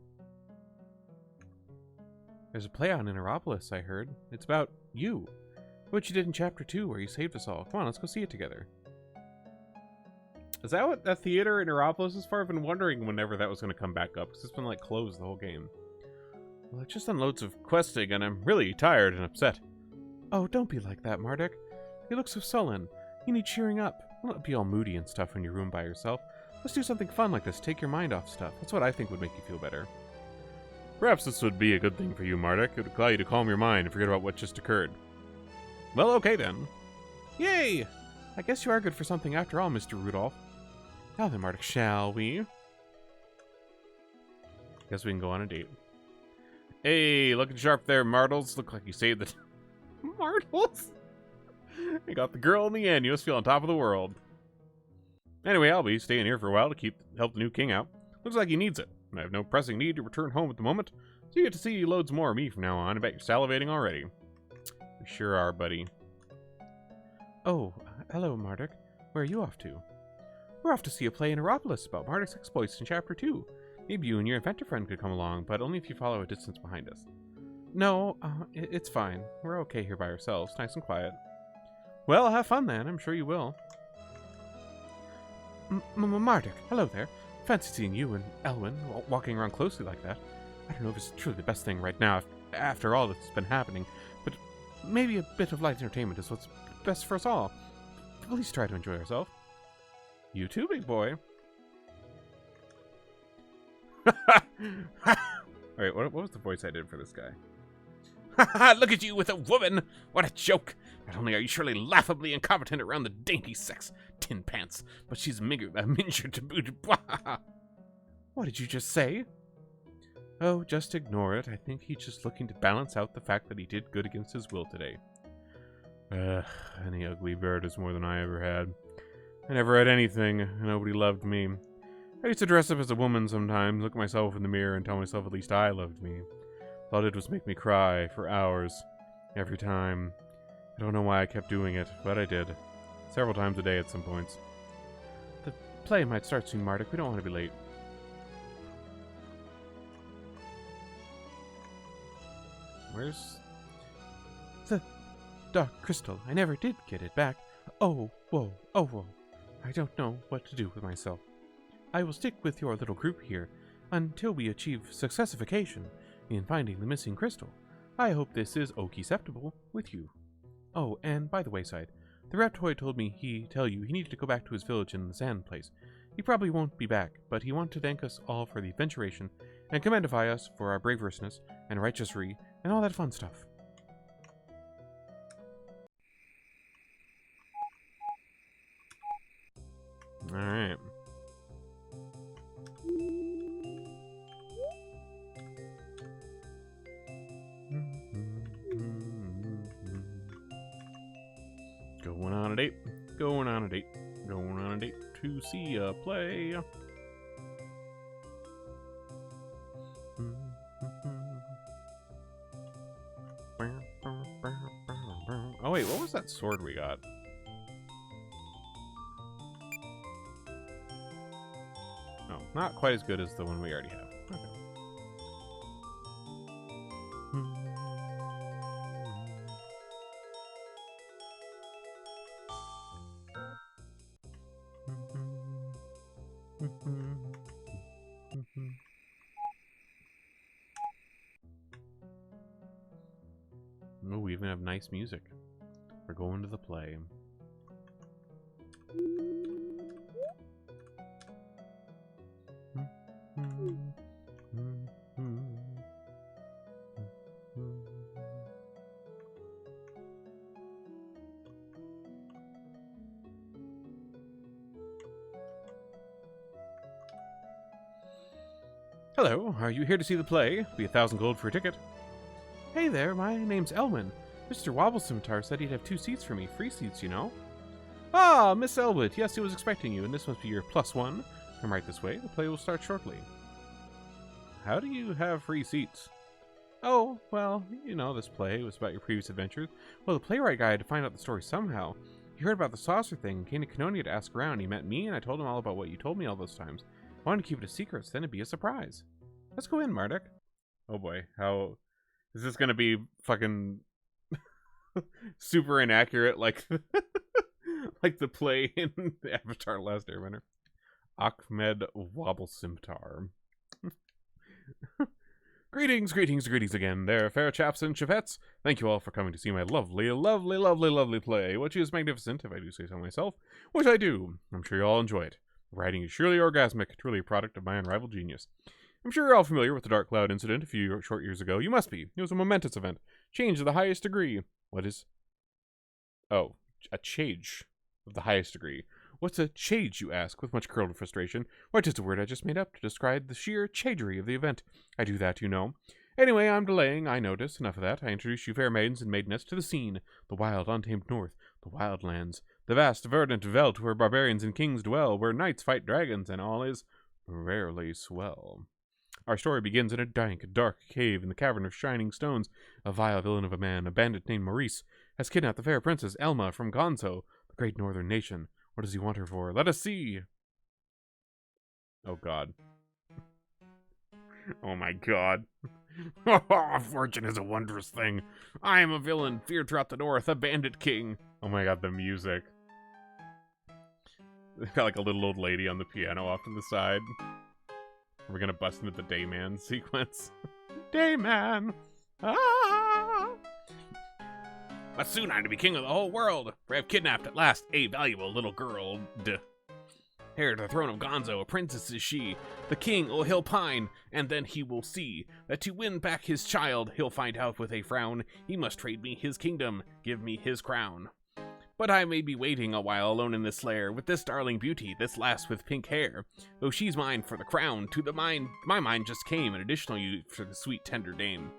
There's a play on in Aeropolis, I heard. It's about You. What you did in Chapter 2 where you saved us all. Come on, let's go see it together. Is that what that theater in Neuropolis is for? I've been wondering whenever that was going to come back up, because it's been, like, closed the whole game. Well, I've just done loads of questing, and I'm really tired and upset. Oh, don't be like that, Mardek. You look so sullen. You need cheering up. Don't be all moody and stuff in your room by yourself. Let's do something fun like this. Take your mind off stuff. That's what I think would make you feel better. Perhaps this would be a good thing for you, Mardek. It would allow you to calm your mind and forget about what just occurred. Well, okay then. Yay! I guess you are good for something after all, Mr. Rudolph. Now then, Mardek, shall we? Guess we can go on a date. Hey, looking sharp there, Martles. Look like you saved the... Martles? You got the girl in the end. You must feel on top of the world. Anyway, I'll be staying here for a while to help the new king out. Looks like he needs it. I have no pressing need to return home at the moment, so you get to see loads more of me from now on. I bet you're salivating already. We sure are, buddy. Oh, hello, Mardek. Where are you off to? We're off to see a play in Neuropolis about Mardek's exploits in Chapter 2. Maybe you and your inventor friend could come along, but only if you follow a distance behind us. No, it's fine. We're okay here by ourselves, nice and quiet. Well, have fun then. I'm sure you will. Mardek, hello there. Fancy seeing you and Elwyn walking around closely like that. I don't know if it's truly the best thing right now after all that's been happening, but maybe a bit of light entertainment is what's best for us all. Please try to enjoy yourself. You too, big boy. Alright, what was the voice I did for this guy? Look at you with a woman! What a joke! Not only are you surely laughably incompetent around the dainty sex, tin pants, but she's a miniature to boot. What did you just say? Oh, just ignore it. I think he's just looking to balance out the fact that he did good against his will today. Any ugly bird is more than I ever had. I never had anything, and nobody loved me. I used to dress up as a woman sometimes, look at myself in the mirror and tell myself at least I loved me. All it did was make me cry for hours, every time. I don't know why I kept doing it, but I did. Several times a day at some points. The play might start soon, Mardek. We don't want to be late. Where's the dark crystal? I never did get it back. Oh, whoa, oh, whoa. I don't know what to do with myself. I will stick with your little group here until we achieve successification in finding the missing crystal. I hope this is acceptable with you. Oh, and by the wayside, the Reptoid told me he needed to go back to his village in the sand place. He probably won't be back, but he wanted to thank us all for the adventuration and commendify us for our braverousness and righteousry and all that fun stuff. Alright. Going on a date. Going on a date. Going on a date to see a play. Oh wait, what was that sword we got? No, not quite as good as the one we already have. Okay. Oh, we even have nice music. We're going to the play. Hello, are you here to see the play? Be 1,000 gold for a ticket. Hey there, my name's Elwyn. Mr. Wobblescimitar said he'd have 2 seats for me. Free seats, you know. Ah, Miss Elwood. Yes, he was expecting you, and this must be your +1. Come right this way. The play will start shortly. How do you have free seats? Oh, well, you know, this play was about your previous adventures. Well, the playwright guy had to find out the story somehow. He heard about the saucer thing and came to Canonia to ask around. He met me, and I told him all about what you told me all those times. I wanted to keep it a secret, so then it'd be a surprise. Let's go in, Mardek. Oh boy, how... Is this gonna be fucking... super inaccurate, like like the play in Avatar: Last Airbender. Ahmed Wobble Simtar. Greetings, greetings, greetings again there, fair chaps and chapettes. Thank you all for coming to see my lovely, lovely, lovely, lovely play, which is magnificent, if I do say so myself, which I do. I'm sure you all enjoy it. The writing is surely orgasmic, truly a product of my unrivaled genius. I'm sure you're all familiar with the Dark Cloud incident a few short years ago. You must be. It was a momentous event. Change to the highest degree. What is... Oh, a change of the highest degree. What's a chage, you ask, with much curled frustration? Why, 'tis a word I just made up to describe the sheer chagery of the event. I do that, you know. Anyway, I'm delaying, I notice. Enough of that. I introduce you fair maidens and maidenettes to the scene. The wild, untamed north. The wild lands. The vast, verdant veldt where barbarians and kings dwell, where knights fight dragons, and all is rarely swell. Our story begins in a dank, dark cave in the cavern of shining stones. A vile villain of a man, a bandit named Maurice, has kidnapped the fair princess Elma from Gonzo, the great northern nation. What does he want her for? Let us see! Oh god. Oh my god. Fortune is a wondrous thing. I am a villain, feared throughout the north, a bandit king. Oh my god, the music. They've got like a little old lady on the piano off to the side. We're gonna bust into the Dayman sequence. Dayman! Ah! But soon I'm to be king of the whole world, for I have kidnapped at last a valuable little girl. Heir to the throne of Gonzo, a princess is she. The king, oh, he'll pine, and then he will see that to win back his child, he'll find out with a frown, he must trade me his kingdom, give me his crown. But I may be waiting a while alone in this lair, with this darling beauty, this lass with pink hair. Though she's mine for the crown, to the mind, my mind just came an additional use for the sweet tender dame.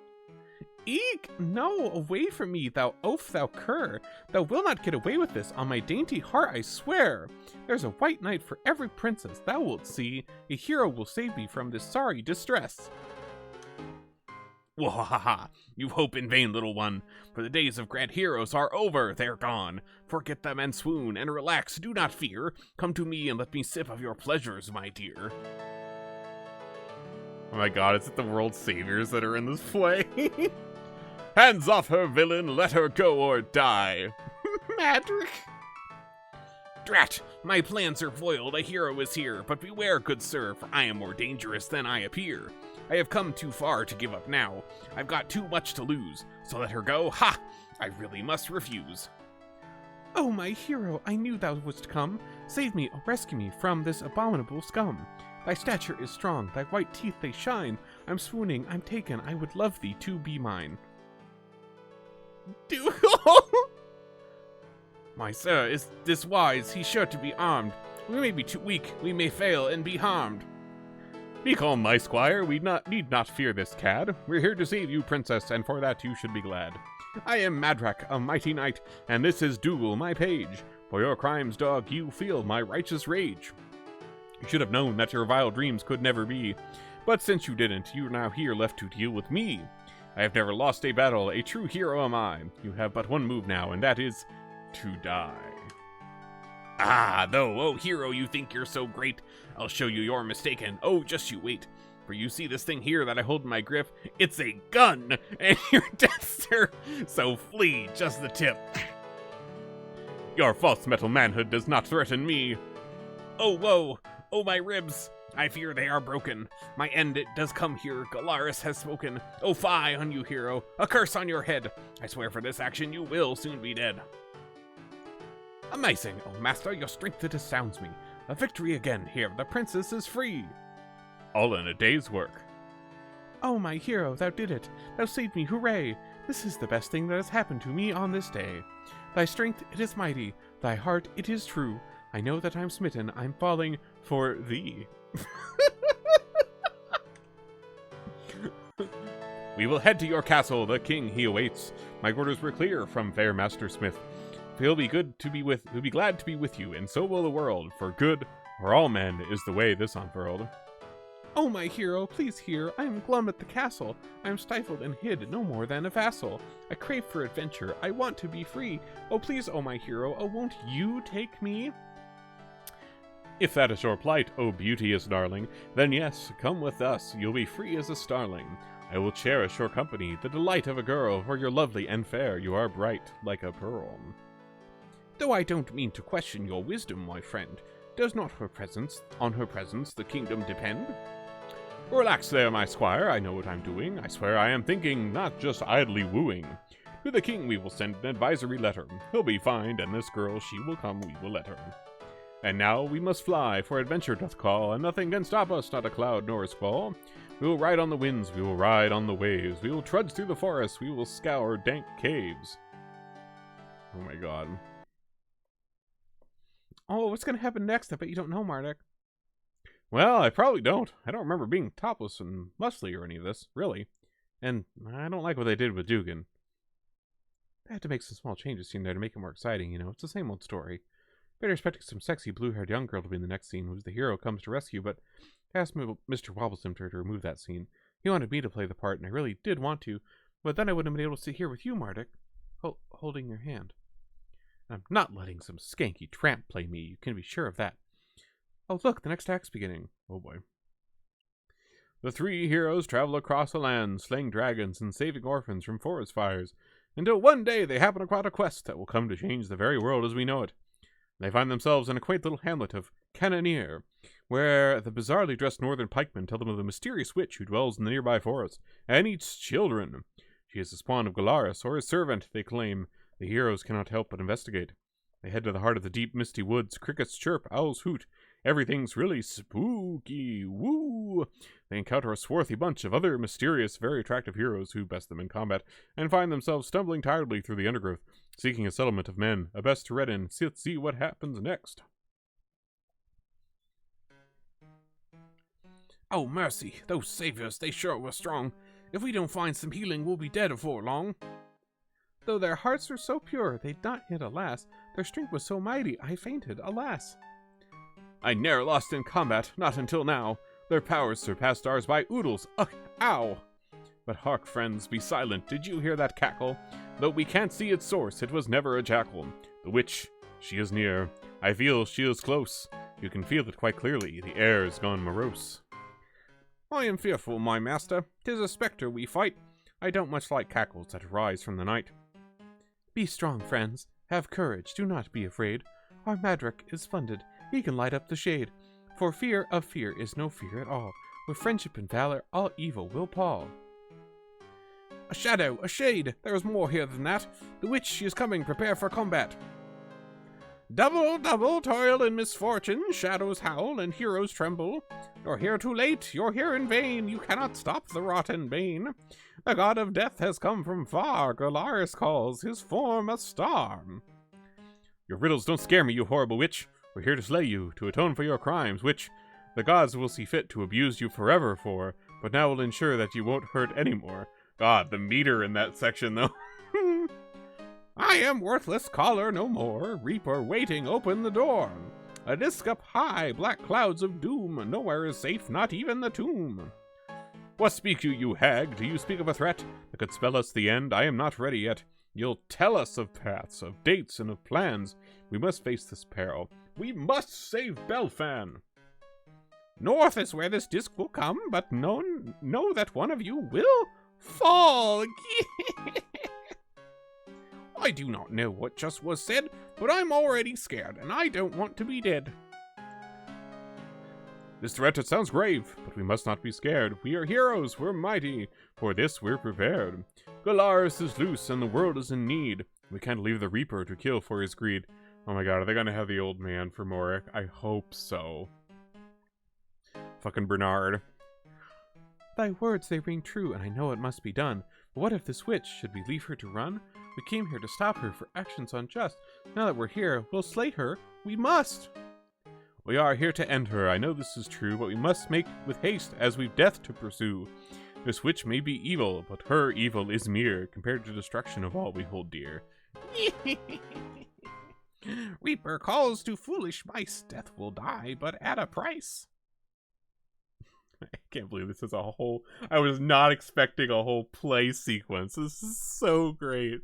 Eek! No, away from me, thou oaf, thou cur! Thou wilt not get away with this, on my dainty heart I swear! There's a white knight for every princess, thou wilt see, a hero will save me from this sorry distress. Wahaha! You hope in vain, little one, for the days of grand heroes are over, they're gone. Forget them and swoon, and relax, do not fear. Come to me and let me sip of your pleasures, my dear. Oh my god, is it the world's saviors that are in this play? Hands off her, villain, let her go or die. Mardek. Drat, my plans are foiled, a hero is here, but beware, good sir, for I am more dangerous than I appear. I have come too far to give up now. I've got too much to lose, so let her go. Ha! I really must refuse. Oh, my hero, I knew thou wouldst come. Save me, or rescue me from this abominable scum. Thy stature is strong, thy white teeth they shine. I'm swooning, I'm taken, I would love thee to be mine. My sir, is this wise? He's sure to be armed. We may be too weak, we may fail and be harmed. Be calm, my squire, we need not fear this cad. We're here to save you, princess, and for that you should be glad. I am Mardek, a mighty knight, and this is Dougal, my page. For your crimes, dog, you feel my righteous rage. You should have known that your vile dreams could never be. But since you didn't, you're now here left to deal with me. I have never lost a battle, a true hero am I. You have but one move now, and that is to die. Ah, though, oh hero, you think you're so great. I'll show you you're mistaken. Oh, just you wait. For you see this thing here that I hold in my grip? It's a gun, and you're dead, sir. So flee, just the tip. Your false metal manhood does not threaten me. Oh, whoa. Oh, my ribs. I fear they are broken. My end, it does come here. Galaris has spoken. Oh, fie on you, hero. A curse on your head. I swear for this action you will soon be dead. Amazing. Oh, master, your strength, it astounds me. A victory again here. The princess is free. All in a day's work. Oh, my hero, thou did it. Thou saved me, hooray. This is the best thing that has happened to me on this day. Thy strength, it is mighty. Thy heart, it is true. I know that I'm smitten. I'm falling for thee. We will head to your castle. The king, he awaits. My orders were clear from fair Master Smith. He'll be glad to be with you, and so will the world. For good, or all men, is the way this unfurled. Oh, my hero, please hear. I am glum at the castle. I am stifled and hid, no more than a vassal. I crave for adventure. I want to be free. Oh, please, oh, my hero, oh, won't you take me? If that is your plight, oh beauteous darling, then yes, come with us, you'll be free as a starling. I will cherish your company, the delight of a girl, for you're lovely and fair, you are bright like a pearl. Though I don't mean to question your wisdom, my friend, does not on her presence the kingdom depend? Relax there, my squire, I know what I'm doing. I swear I am thinking, not just idly wooing. To the king we will send an advisory letter. He'll be fined, and this girl, she will come, we will let her. And now we must fly, for adventure doth call, and nothing can stop us, not a cloud nor a squall. We will ride on the winds, we will ride on the waves, we will trudge through the forest, we will scour dank caves. Oh my god. Oh, what's gonna happen next? I bet you don't know, Mardek. Well, I probably don't. I don't remember being topless and muscly or any of this, really. And I don't like what they did with Dugan. I had to make some small changes in there to make it more exciting, you know. It's the same old story. Better expecting some sexy blue-haired young girl to be in the next scene, who's the hero comes to rescue, but I asked Mr. Wobblestimter to remove that scene. He wanted me to play the part, and I really did want to, but then I wouldn't have been able to sit here with you, Mardek, holding your hand. I'm not letting some skanky tramp play me, you can be sure of that. Oh, look, the next act's beginning. Oh, boy. The three heroes travel across the land, slaying dragons and saving orphans from forest fires, until one day they happen upon a quest that will come to change the very world as we know it. They find themselves in a quaint little hamlet of Cannoneer, where the bizarrely dressed northern pikemen tell them of the mysterious witch who dwells in the nearby forest and eats children. She is the spawn of Galaris, or his servant, they claim. The heroes cannot help but investigate. They head to the heart of the deep, misty woods. Crickets chirp, owls hoot. Everything's really spooky. Woo! They encounter a swarthy bunch of other mysterious, very attractive heroes who best them in combat, and find themselves stumbling tiredly through the undergrowth, seeking a settlement of men. A best to read in. Let's see what happens next. Oh, mercy. Those saviors, they sure were strong. If we don't find some healing, we'll be dead afore long. Though their hearts were so pure, they'd not hit, alas. Their strength was so mighty, I fainted, alas. I ne'er lost in combat, not until now. Their powers surpassed ours by oodles. Ugh, ow! But hark, friends, be silent. Did you hear that cackle? Though we can't see its source, it was never a jackal. The witch, she is near. I feel she is close. You can feel it quite clearly. The air is gone morose. I am fearful, my master. 'Tis a spectre we fight. I don't much like cackles that arise from the night. Be strong, friends. Have courage. Do not be afraid. Our Mardek is funded. He can light up the shade. For fear of fear is no fear at all. With friendship and valor, all evil will pall. A shadow, a shade. There is more here than that. The witch, she is coming. Prepare for combat. Double, double toil and misfortune. Shadows howl and heroes tremble. You're here too late. You're here in vain. You cannot stop the rotten bane. The god of death has come from far. Galaris calls his form a star. Your riddles don't scare me, you horrible witch. We're here to slay you, to atone for your crimes, which the gods will see fit to abuse you forever for, but now will ensure that you won't hurt anymore. God, the meter in that section, though. I am worthless, caller no more. Reaper waiting, open the door. A disc up high, black clouds of doom. Nowhere is safe, not even the tomb. What speak you, you hag? Do you speak of a threat that could spell us the end? I am not ready yet. You'll tell us of paths, of dates, and of plans. We must face this peril. We must save Belfan. North is where this disc will come, but know that one of you will fall. I do not know what just was said, but I'm already scared, and I don't want to be dead. This threat, it sounds grave, but we must not be scared. We are heroes, we're mighty. For this we're prepared. Galaris is loose, and the world is in need. We can't leave the Reaper to kill for his greed. Oh my god, are they gonna have the old man for Mardek? I hope so. Fucking Bernard. Thy words, they ring true, and I know it must be done. But what if this witch, should we leave her to run? We came here to stop her for actions unjust. Now that we're here, we'll slay her. We must! We are here to end her. I know this is true, but we must make with haste, as we've death to pursue. This witch may be evil, but her evil is mere, compared to destruction of all we hold dear. Reaper calls to foolish mice. Death will die, but at a price. I can't believe this is a whole... I was not expecting a whole play sequence. This is so great.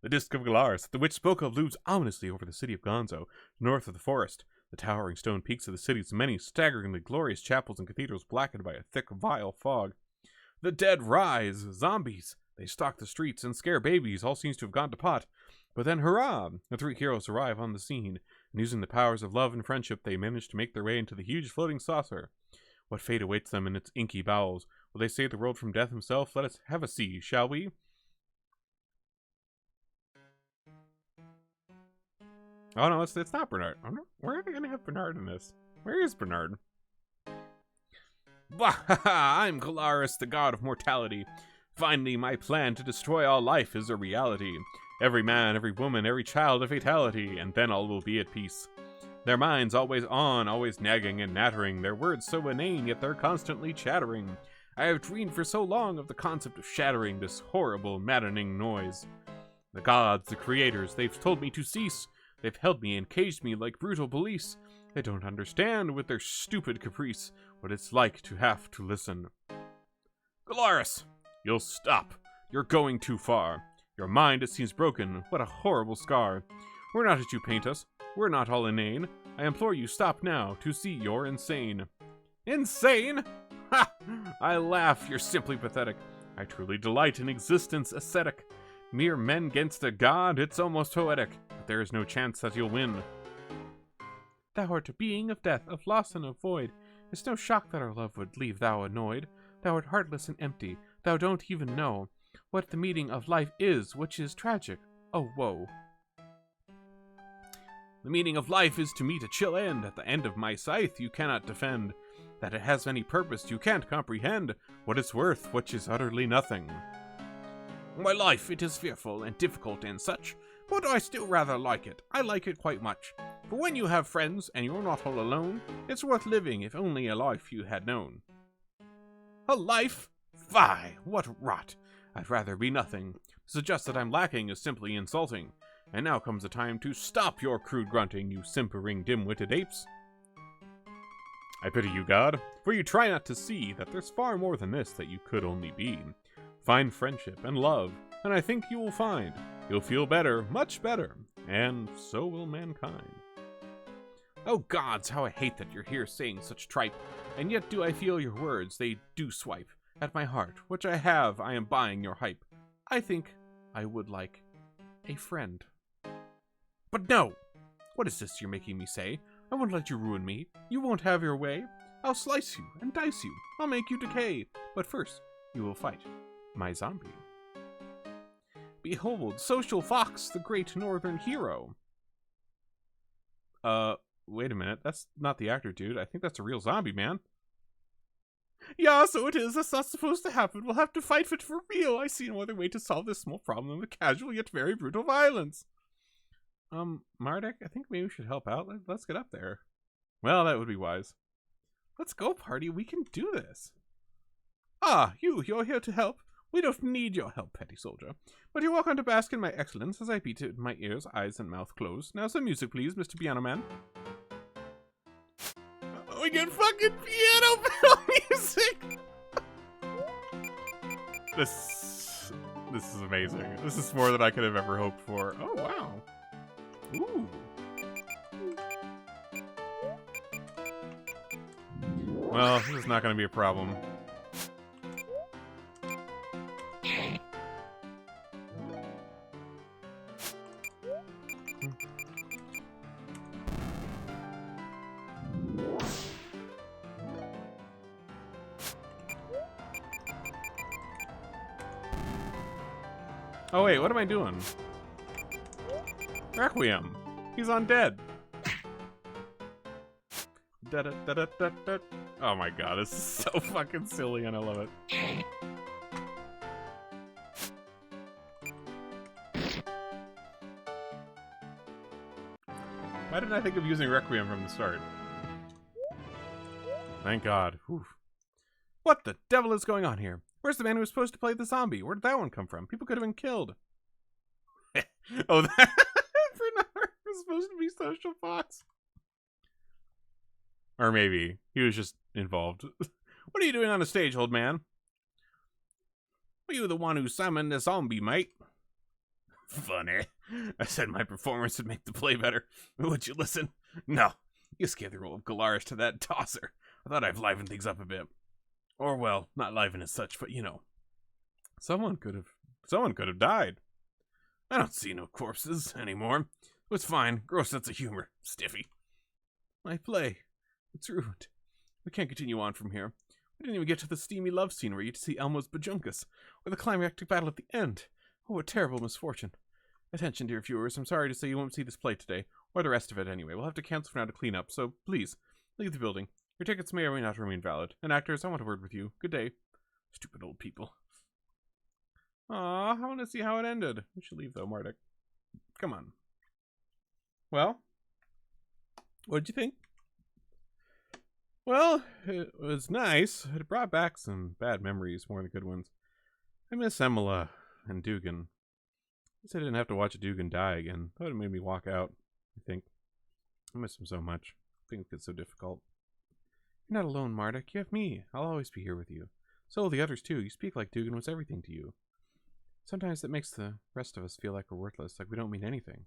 The Disc of Galaris, the witch spoke of, looms ominously over the city of Gonzo, north of the forest. The towering stone peaks of the city's many staggeringly glorious chapels and cathedrals blackened by a thick, vile fog. The dead rise! Zombies! They stalk the streets and scare babies. All seems to have gone to pot. But then, hurrah! The three heroes arrive on the scene, and using the powers of love and friendship, they manage to make their way into the huge floating saucer. What fate awaits them in its inky bowels? Will they save the world from death himself? Let us have a see, shall we? Oh no, it's not Bernard. Where are they going to have Bernard in this? Where is Bernard? I'm Galaris, the god of mortality. Finally, my plan to destroy all life is a reality. Every man, every woman, every child a fatality, and then all will be at peace. Their minds always on, always nagging and nattering, their words so inane, yet they're constantly chattering. I have dreamed for so long of the concept of shattering this horrible, maddening noise. The gods, the creators, they've told me to cease. They've held me and caged me like brutal police. They don't understand, with their stupid caprice, what it's like to have to listen. Galaris, you'll stop. You're going too far. Your mind, it seems broken. What a horrible scar. We're not as you paint us. We're not all inane. I implore you, stop now, to see you're insane. Insane? Ha! I laugh, you're simply pathetic. I truly delight in existence ascetic. Mere men against a god, it's almost poetic. But there is no chance that you'll win. Thou art a being of death, of loss and of void. It's no shock that our love would leave thou annoyed. Thou art heartless and empty. Thou don't even know what the meaning of life is, which is tragic. Oh, woe. The meaning of life is to meet a chill end. At the end of my scythe you cannot defend. That it has any purpose you can't comprehend. What it's worth, which is utterly nothing. My life, it is fearful and difficult and such, but I still rather like it. I like it quite much. For when you have friends, and you're not all alone, it's worth living if only a life you had known. A life? Fie, what rot! I'd rather be nothing. To suggest that I'm lacking is simply insulting. And now comes the time to stop your crude grunting, you simpering, dim-witted apes. I pity you, God, for you try not to see that there's far more than this that you could only be. Find friendship and love, and I think you will find. You'll feel better, much better, and so will mankind. Oh gods, how I hate that you're here saying such tripe, and yet do I feel your words, they do swipe at my heart, which I have, I am buying your hype. I think I would like a friend. But no! What is this you're making me say? I won't let you ruin me. You won't have your way. I'll slice you and dice you. I'll make you decay. But first, you will fight my zombie. Behold, Social Fox, the great northern hero. Wait a minute. That's not the actor, dude. I think that's a real zombie, man. Yeah, so it is. That's not supposed to happen. We'll have to fight for it for real. I see no other way to solve this small problem than with casual yet very brutal violence. Mardek, I think maybe we should help out. Let's get up there. Well, that would be wise. Let's go, party. We can do this. Ah, you're here to help. We don't need your help, petty soldier. But you're welcome to bask in my excellence as I beat it with my ears, eyes, and mouth closed. Now some music, please, Mr. Piano Man. We get fucking piano pedal music! This is amazing. This is more than I could have ever hoped for. Oh, wow. Ooh. Well, this is not going to be a problem. Oh wait, what am I doing? Requiem. He's undead. Da-da-da-da-da-da. Oh my god, this is so fucking silly and I love it. Why didn't I think of using Requiem from the start? Thank god. Whew. What the devil is going on here? Where's the man who was supposed to play the zombie? Where did that one come from? People could have been killed. Oh, that Bernard was supposed to be Social Fox. Or maybe he was just involved. What are you doing on the stage, old man? Were you the one who summoned the zombie, mate? Funny. I said my performance would make the play better. Would you listen? No. You just gave the role of Galaris to that tosser. I thought I'd liven things up a bit. Or, well, not live in as such, but, someone could have died. I don't see no corpses anymore. It's fine. Gross sense of humor. Stiffy. My play. It's ruined. We can't continue on from here. We didn't even get to the steamy love scene where you see Elmo's bajunkus, or the climactic battle at the end. Oh, what terrible misfortune. Attention, dear viewers. I'm sorry to say you won't see this play today, or the rest of it anyway. We'll have to cancel for now to clean up, so please, leave the building. Your tickets may or may not remain valid. And actors, I want a word with you. Good day. Stupid old people. Aw, I want to see how it ended. We should leave, though, Mardek. Come on. Well, what'd you think? Well, it was nice. It brought back some bad memories more than good ones. I miss Emila and Dugan. I guess I didn't have to watch Dugan die again. That would have made me walk out, I think. I miss him so much. Things get so difficult. You're not alone, Mardek. You have me. I'll always be here with you. So will the others, too. You speak like Dugan was everything to you. Sometimes that makes the rest of us feel like we're worthless, like we don't mean anything.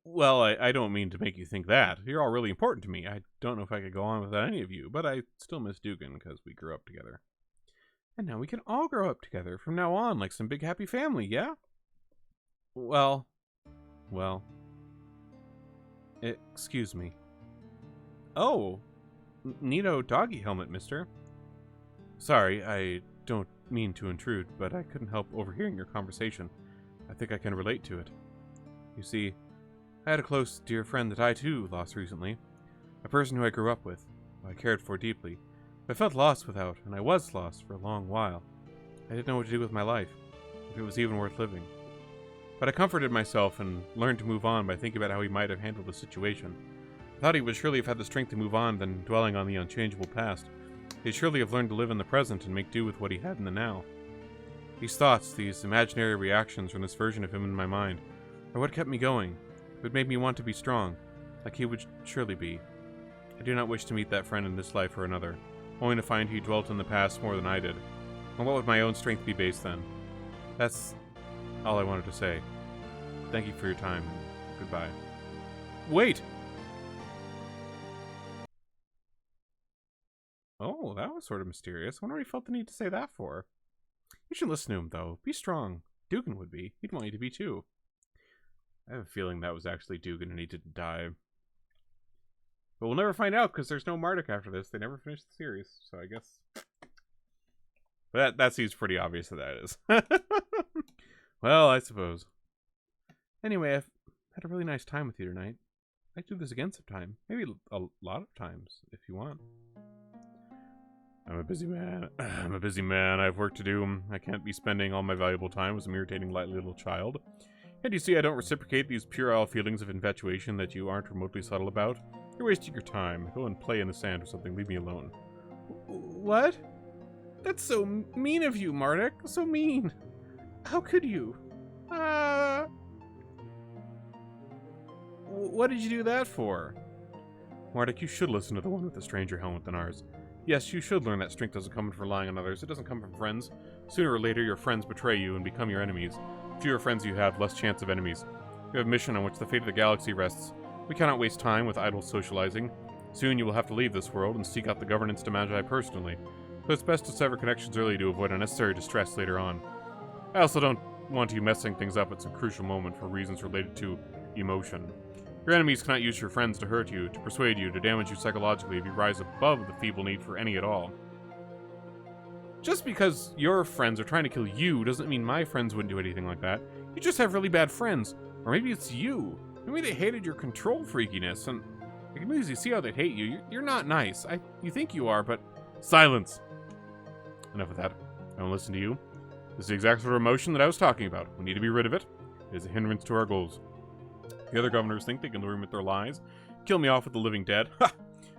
Well, I don't mean to make you think that. You're all really important to me. I don't know if I could go on without any of you, but I still miss Dugan because we grew up together. And now we can all grow up together from now on, like some big happy family, yeah? Well, excuse me. Oh, neato doggy helmet, mister. Sorry, I don't mean to intrude, but I couldn't help overhearing your conversation. I think I can relate to it. You see, I had a close, dear friend that I, too, lost recently. A person who I grew up with, who I cared for deeply. I felt lost without, and I was lost for a long while. I didn't know what to do with my life, if it was even worth living. But I comforted myself and learned to move on by thinking about how he might have handled the situation. I thought he would surely have had the strength to move on than dwelling on the unchangeable past. He'd surely have learned to live in the present and make do with what he had in the now. These thoughts, these imaginary reactions from this version of him in my mind, are what kept me going. It would make me want to be strong, like he would surely be. I do not wish to meet that friend in this life or another, only to find he dwelt in the past more than I did. On what would my own strength be based then? That's all I wanted to say. Thank you for your time, and goodbye. Wait! Oh, that was sort of mysterious. I wonder what he felt the need to say that for. You should listen to him, though. Be strong. Dugan would be. He'd want you to be, too. I have a feeling that was actually Dugan and he didn't die. But we'll never find out, because there's no Mardek after this. They never finished the series, so I guess... But that seems pretty obvious that is. Well, I suppose. Anyway, I've had a really nice time with you tonight. I'd do this again sometime. Maybe a lot of times, if you want. I'm a busy man. I have work to do. I can't be spending all my valuable time as an irritating, lightly little child. And you see, I don't reciprocate these puerile feelings of infatuation that you aren't remotely subtle about. You're wasting your time. Go and play in the sand or something. Leave me alone. What? That's so mean of you, Mardek. So mean. How could you? What did you do that for? Mardek, you should listen to the one with the stranger helmet than ours. Yes, you should learn that strength doesn't come from relying on others. It doesn't come from friends. Sooner or later, your friends betray you and become your enemies. Fewer friends you have, less chance of enemies. We have a mission on which the fate of the galaxy rests. We cannot waste time with idle socializing. Soon you will have to leave this world and seek out the governance to Magi personally. But it's best to sever connections early to avoid unnecessary distress later on. I also don't want you messing things up at some crucial moment for reasons related to emotion. Your enemies cannot use your friends to hurt you, to persuade you, to damage you psychologically if you rise above the feeble need for any at all. Just because your friends are trying to kill you doesn't mean my friends wouldn't do anything like that. You just have really bad friends. Or maybe it's you. Maybe they hated your control freakiness, and I can easily see how they'd hate you. You're not nice. You think you are, but... Silence! Enough of that. I don't listen to you. This is the exact sort of emotion that I was talking about. We need to be rid of it. It is a hindrance to our goals. The other governors think they can lure me with their lies, kill me off with the living dead. Ha!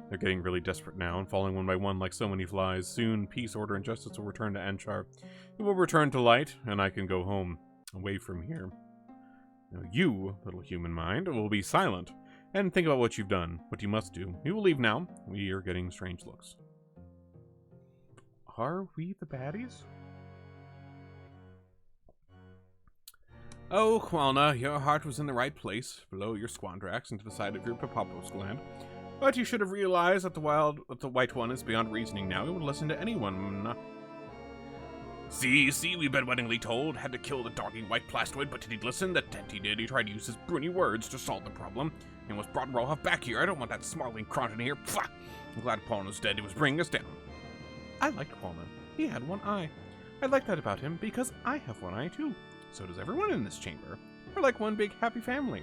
They're getting really desperate now and falling one by one like so many flies. Soon, peace, order, and justice will return to Anshar. It will return to light, and I can go home, away from here. Now you, little human mind, will be silent, and think about what you've done, what you must do. You will leave now. We are getting strange looks. Are we the baddies? Oh, Qualna, your heart was in the right place, below your squandrax and to the side of your Papapos gland. But you should have realized that the white one is beyond reasoning now. It would listen to anyone. See, we've been weddingly told. Had to kill the dogging white plastoid, but did he listen? That dent he did. He tried to use his bruni words to solve the problem. And was brought Rohalf back here. I don't want that smarling croton here. Pfah! I'm glad Paulin was dead. He was bringing us down. I liked Paulin. He had one eye. I like that about him because I have one eye too. So does everyone in this chamber. We're like one big happy family.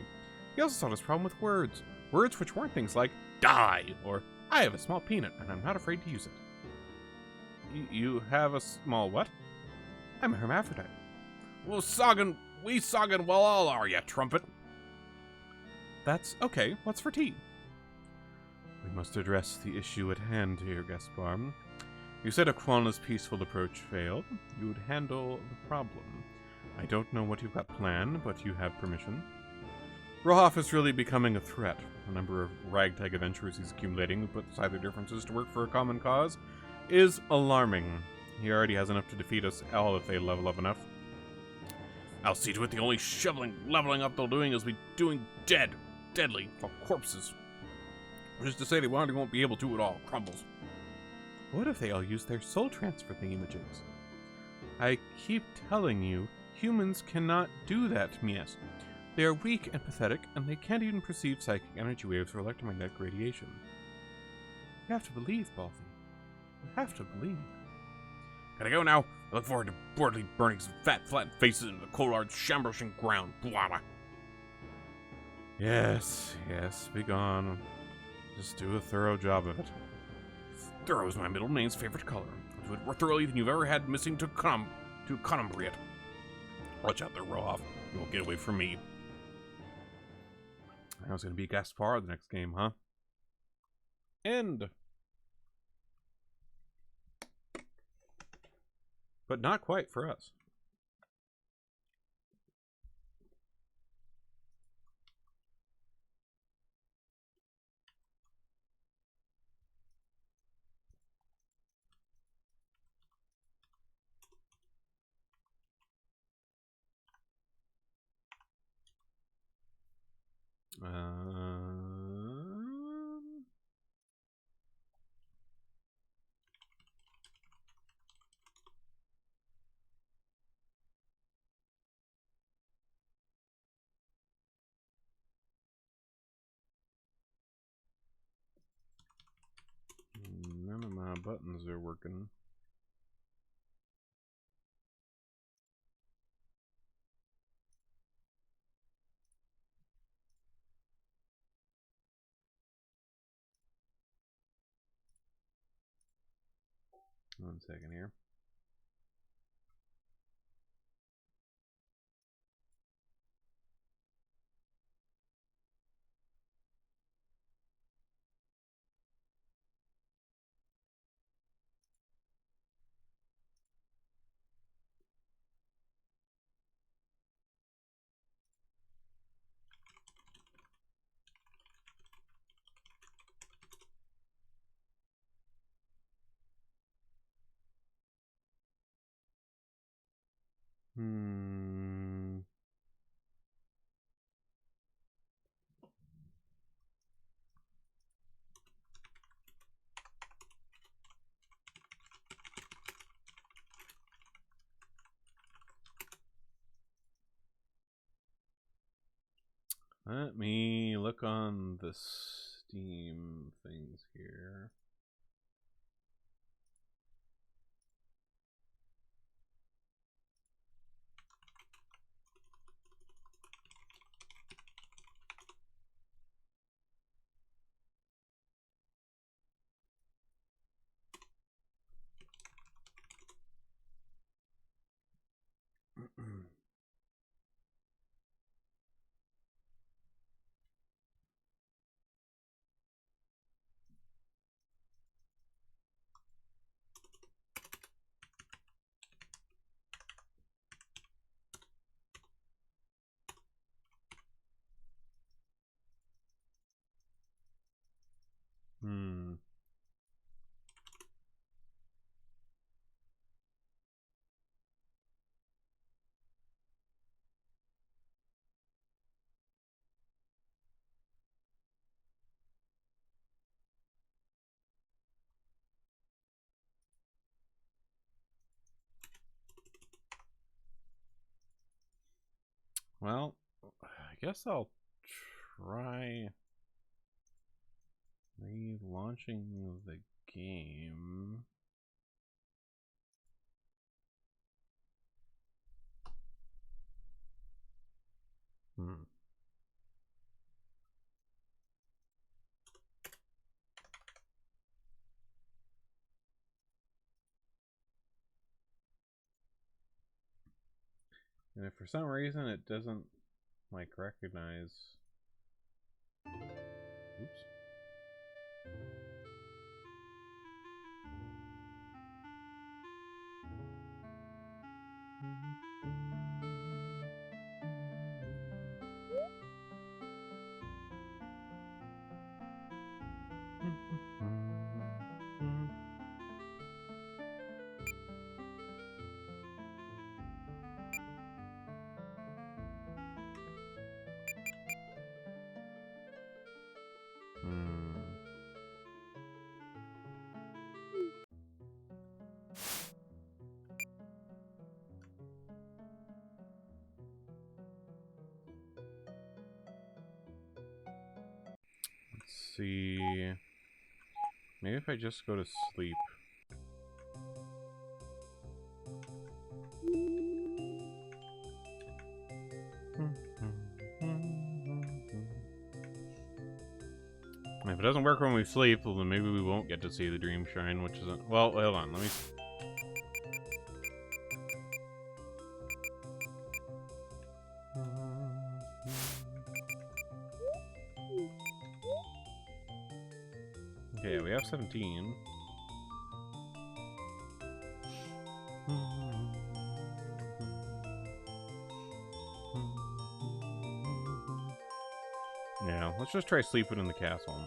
He also solved his problem with words. Words which weren't things like die or I have a small peanut and I'm not afraid to use it. You have a small what? I'm a hermaphrodite. Well, we soggin' well all are ya, trumpet. That's okay. What's for tea? We must address the issue at hand here, Gaspar. You said Aquana's peaceful approach failed. You would handle the problem. I don't know what you've got planned, but you have permission. Rohalf is really becoming a threat. The number of ragtag adventurers he's accumulating who put aside their differences to work for a common cause is alarming. He already has enough to defeat us all if they level up enough. I'll see to it the only leveling up they're doing is doing deadly, for corpses. Which is to say they won't be able to at all. Crumbles. What if they all use their soul transfer thingamajigs? I keep telling you, humans cannot do that, Mies. They are weak and pathetic, and they can't even perceive psychic energy waves or electromagnetic radiation. You have to believe, Balthy. You have to believe. Gotta go now. I look forward to boredly burning some fat, flattened faces into the cold-hard, shambushing ground. Blah. Yes, be gone. Just do a thorough job of it. Thorough is my middle name's favorite color. I'll do it more thoroughly than you've ever had missing to Conumbriate. Watch out there, Rohalf. You won't get away from me. I was gonna be Gaspar the next game, huh? End. But not quite for us. None of my buttons are working. One second here. Let me look on the Steam things here. Well, I guess I'll try relaunching the game. And if for some reason it doesn't, like, recognize... Oops. Let's see. Maybe if I just go to sleep. If it doesn't work when we sleep, well, then maybe we won't get to see the Dream Shrine, which isn't... Well, hold on, let me... Okay, we have 17. Yeah, let's just try sleeping in the castle.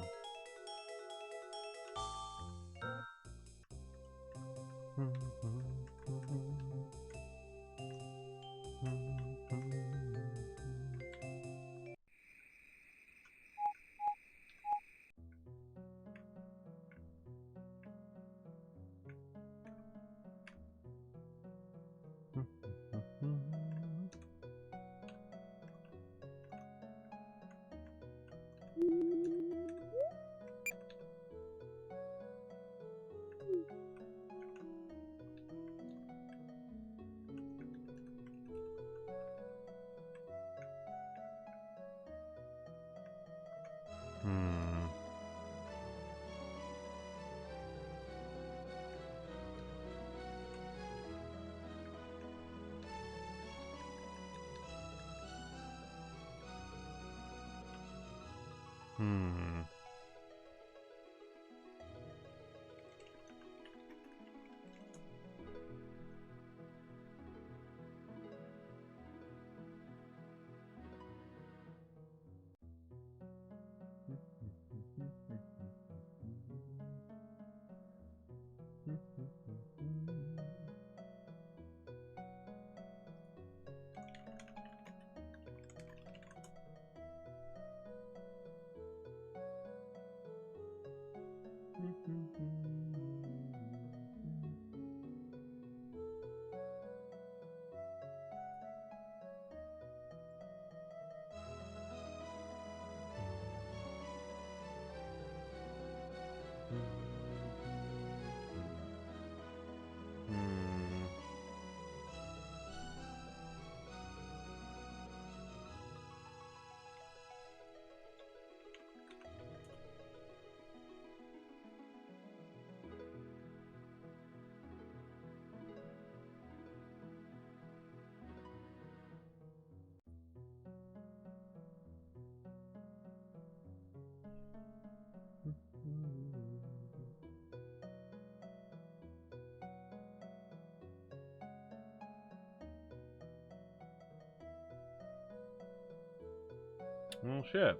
Well, shit.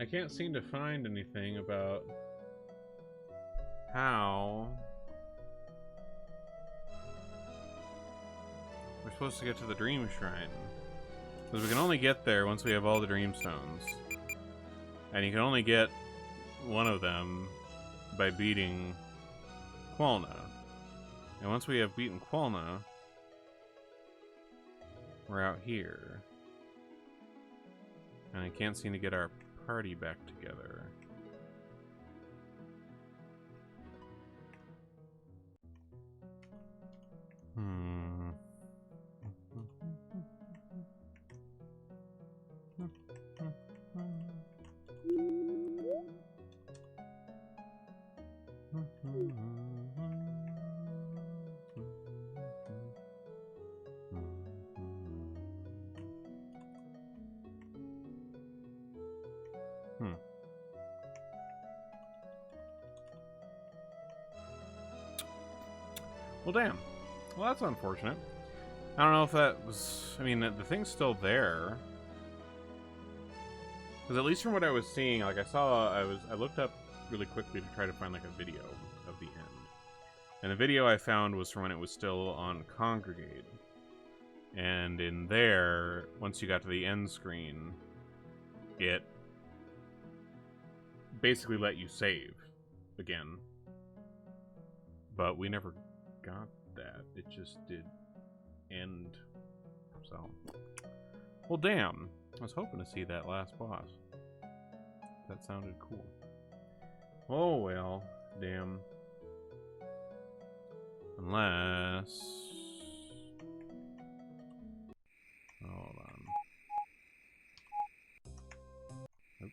I can't seem to find anything about how we're supposed to get to the Dream Shrine. Because we can only get there once we have all the Dream Stones. And you can only get one of them by beating Qualna. And once we have beaten Qualna, we're out here. And I can't seem to get our party back together. Well, damn. Well, that's unfortunate. I don't know if that was... I mean, the thing's still there. Because at least from what I was seeing, like, I looked up really quickly to try to find, like, a video of the end. And the video I found was from when it was still on Congregate. And in there, once you got to the end screen, it basically let you save again. But we never got that. It just did end. So, well, damn. I was hoping to see that last boss. That sounded cool. Oh well, damn. Unless, hold on. Nope.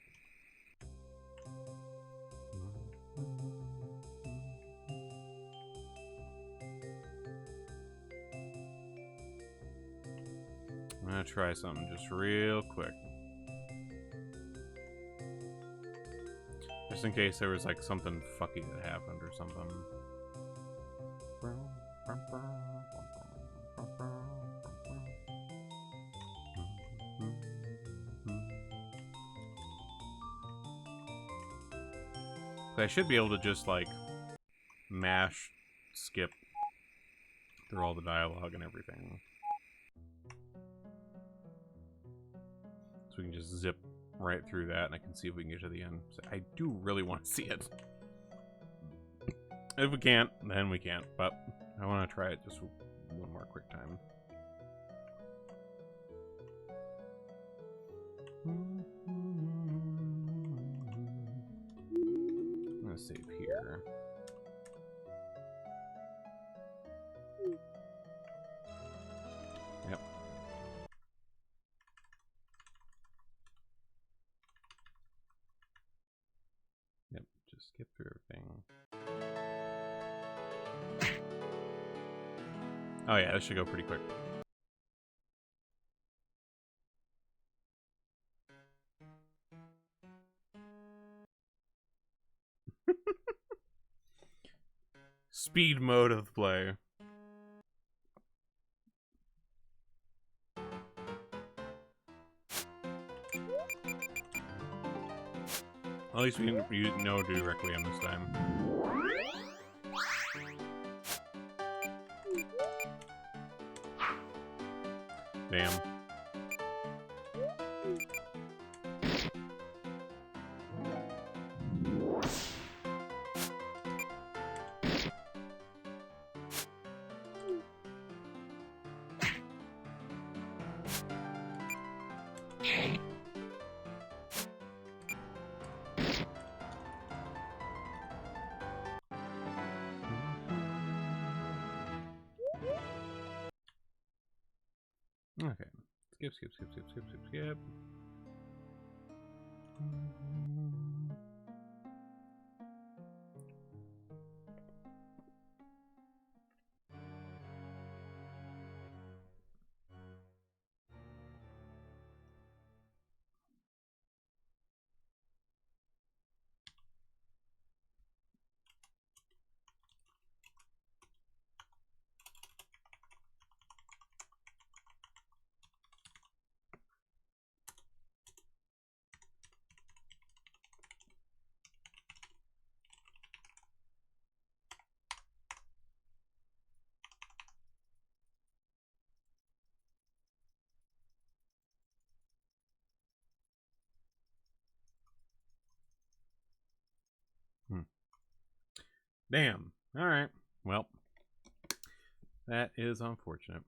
I'm gonna try something just real quick. Just in case there was like something fucky that happened or something. I should be able to just like mash skip through all the dialogue and everything. So we can just zip right through that and I can see if we can get to the end. So I do really want to see it. If we can't, then we can't. But I want to try it just one more quick time. I'm going to save here. Yep. Yep, just skip through everything. Oh yeah, this should go pretty quick. Speed mode of play. At least we know to do Requiem this time. Damn. Okay. Skip. Damn. Alright. Well, that is unfortunate.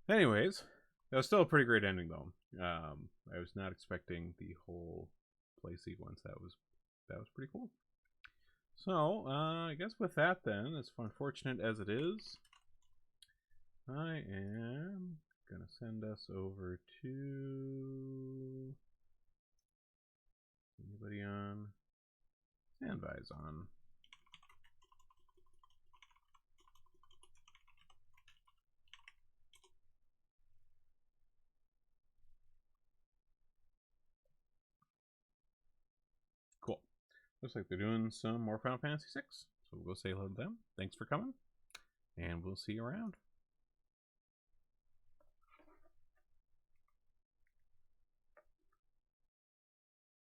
Anyways, that was still a pretty great ending, though. I was not expecting the whole play sequence. That was pretty cool. So, I guess with that, then, as unfortunate as it is, I am gonna send us over to anybody on standby's on. Cool. Looks like they're doing some more Final Fantasy VI. So we'll go say hello to them. Thanks for coming, and we'll see you around.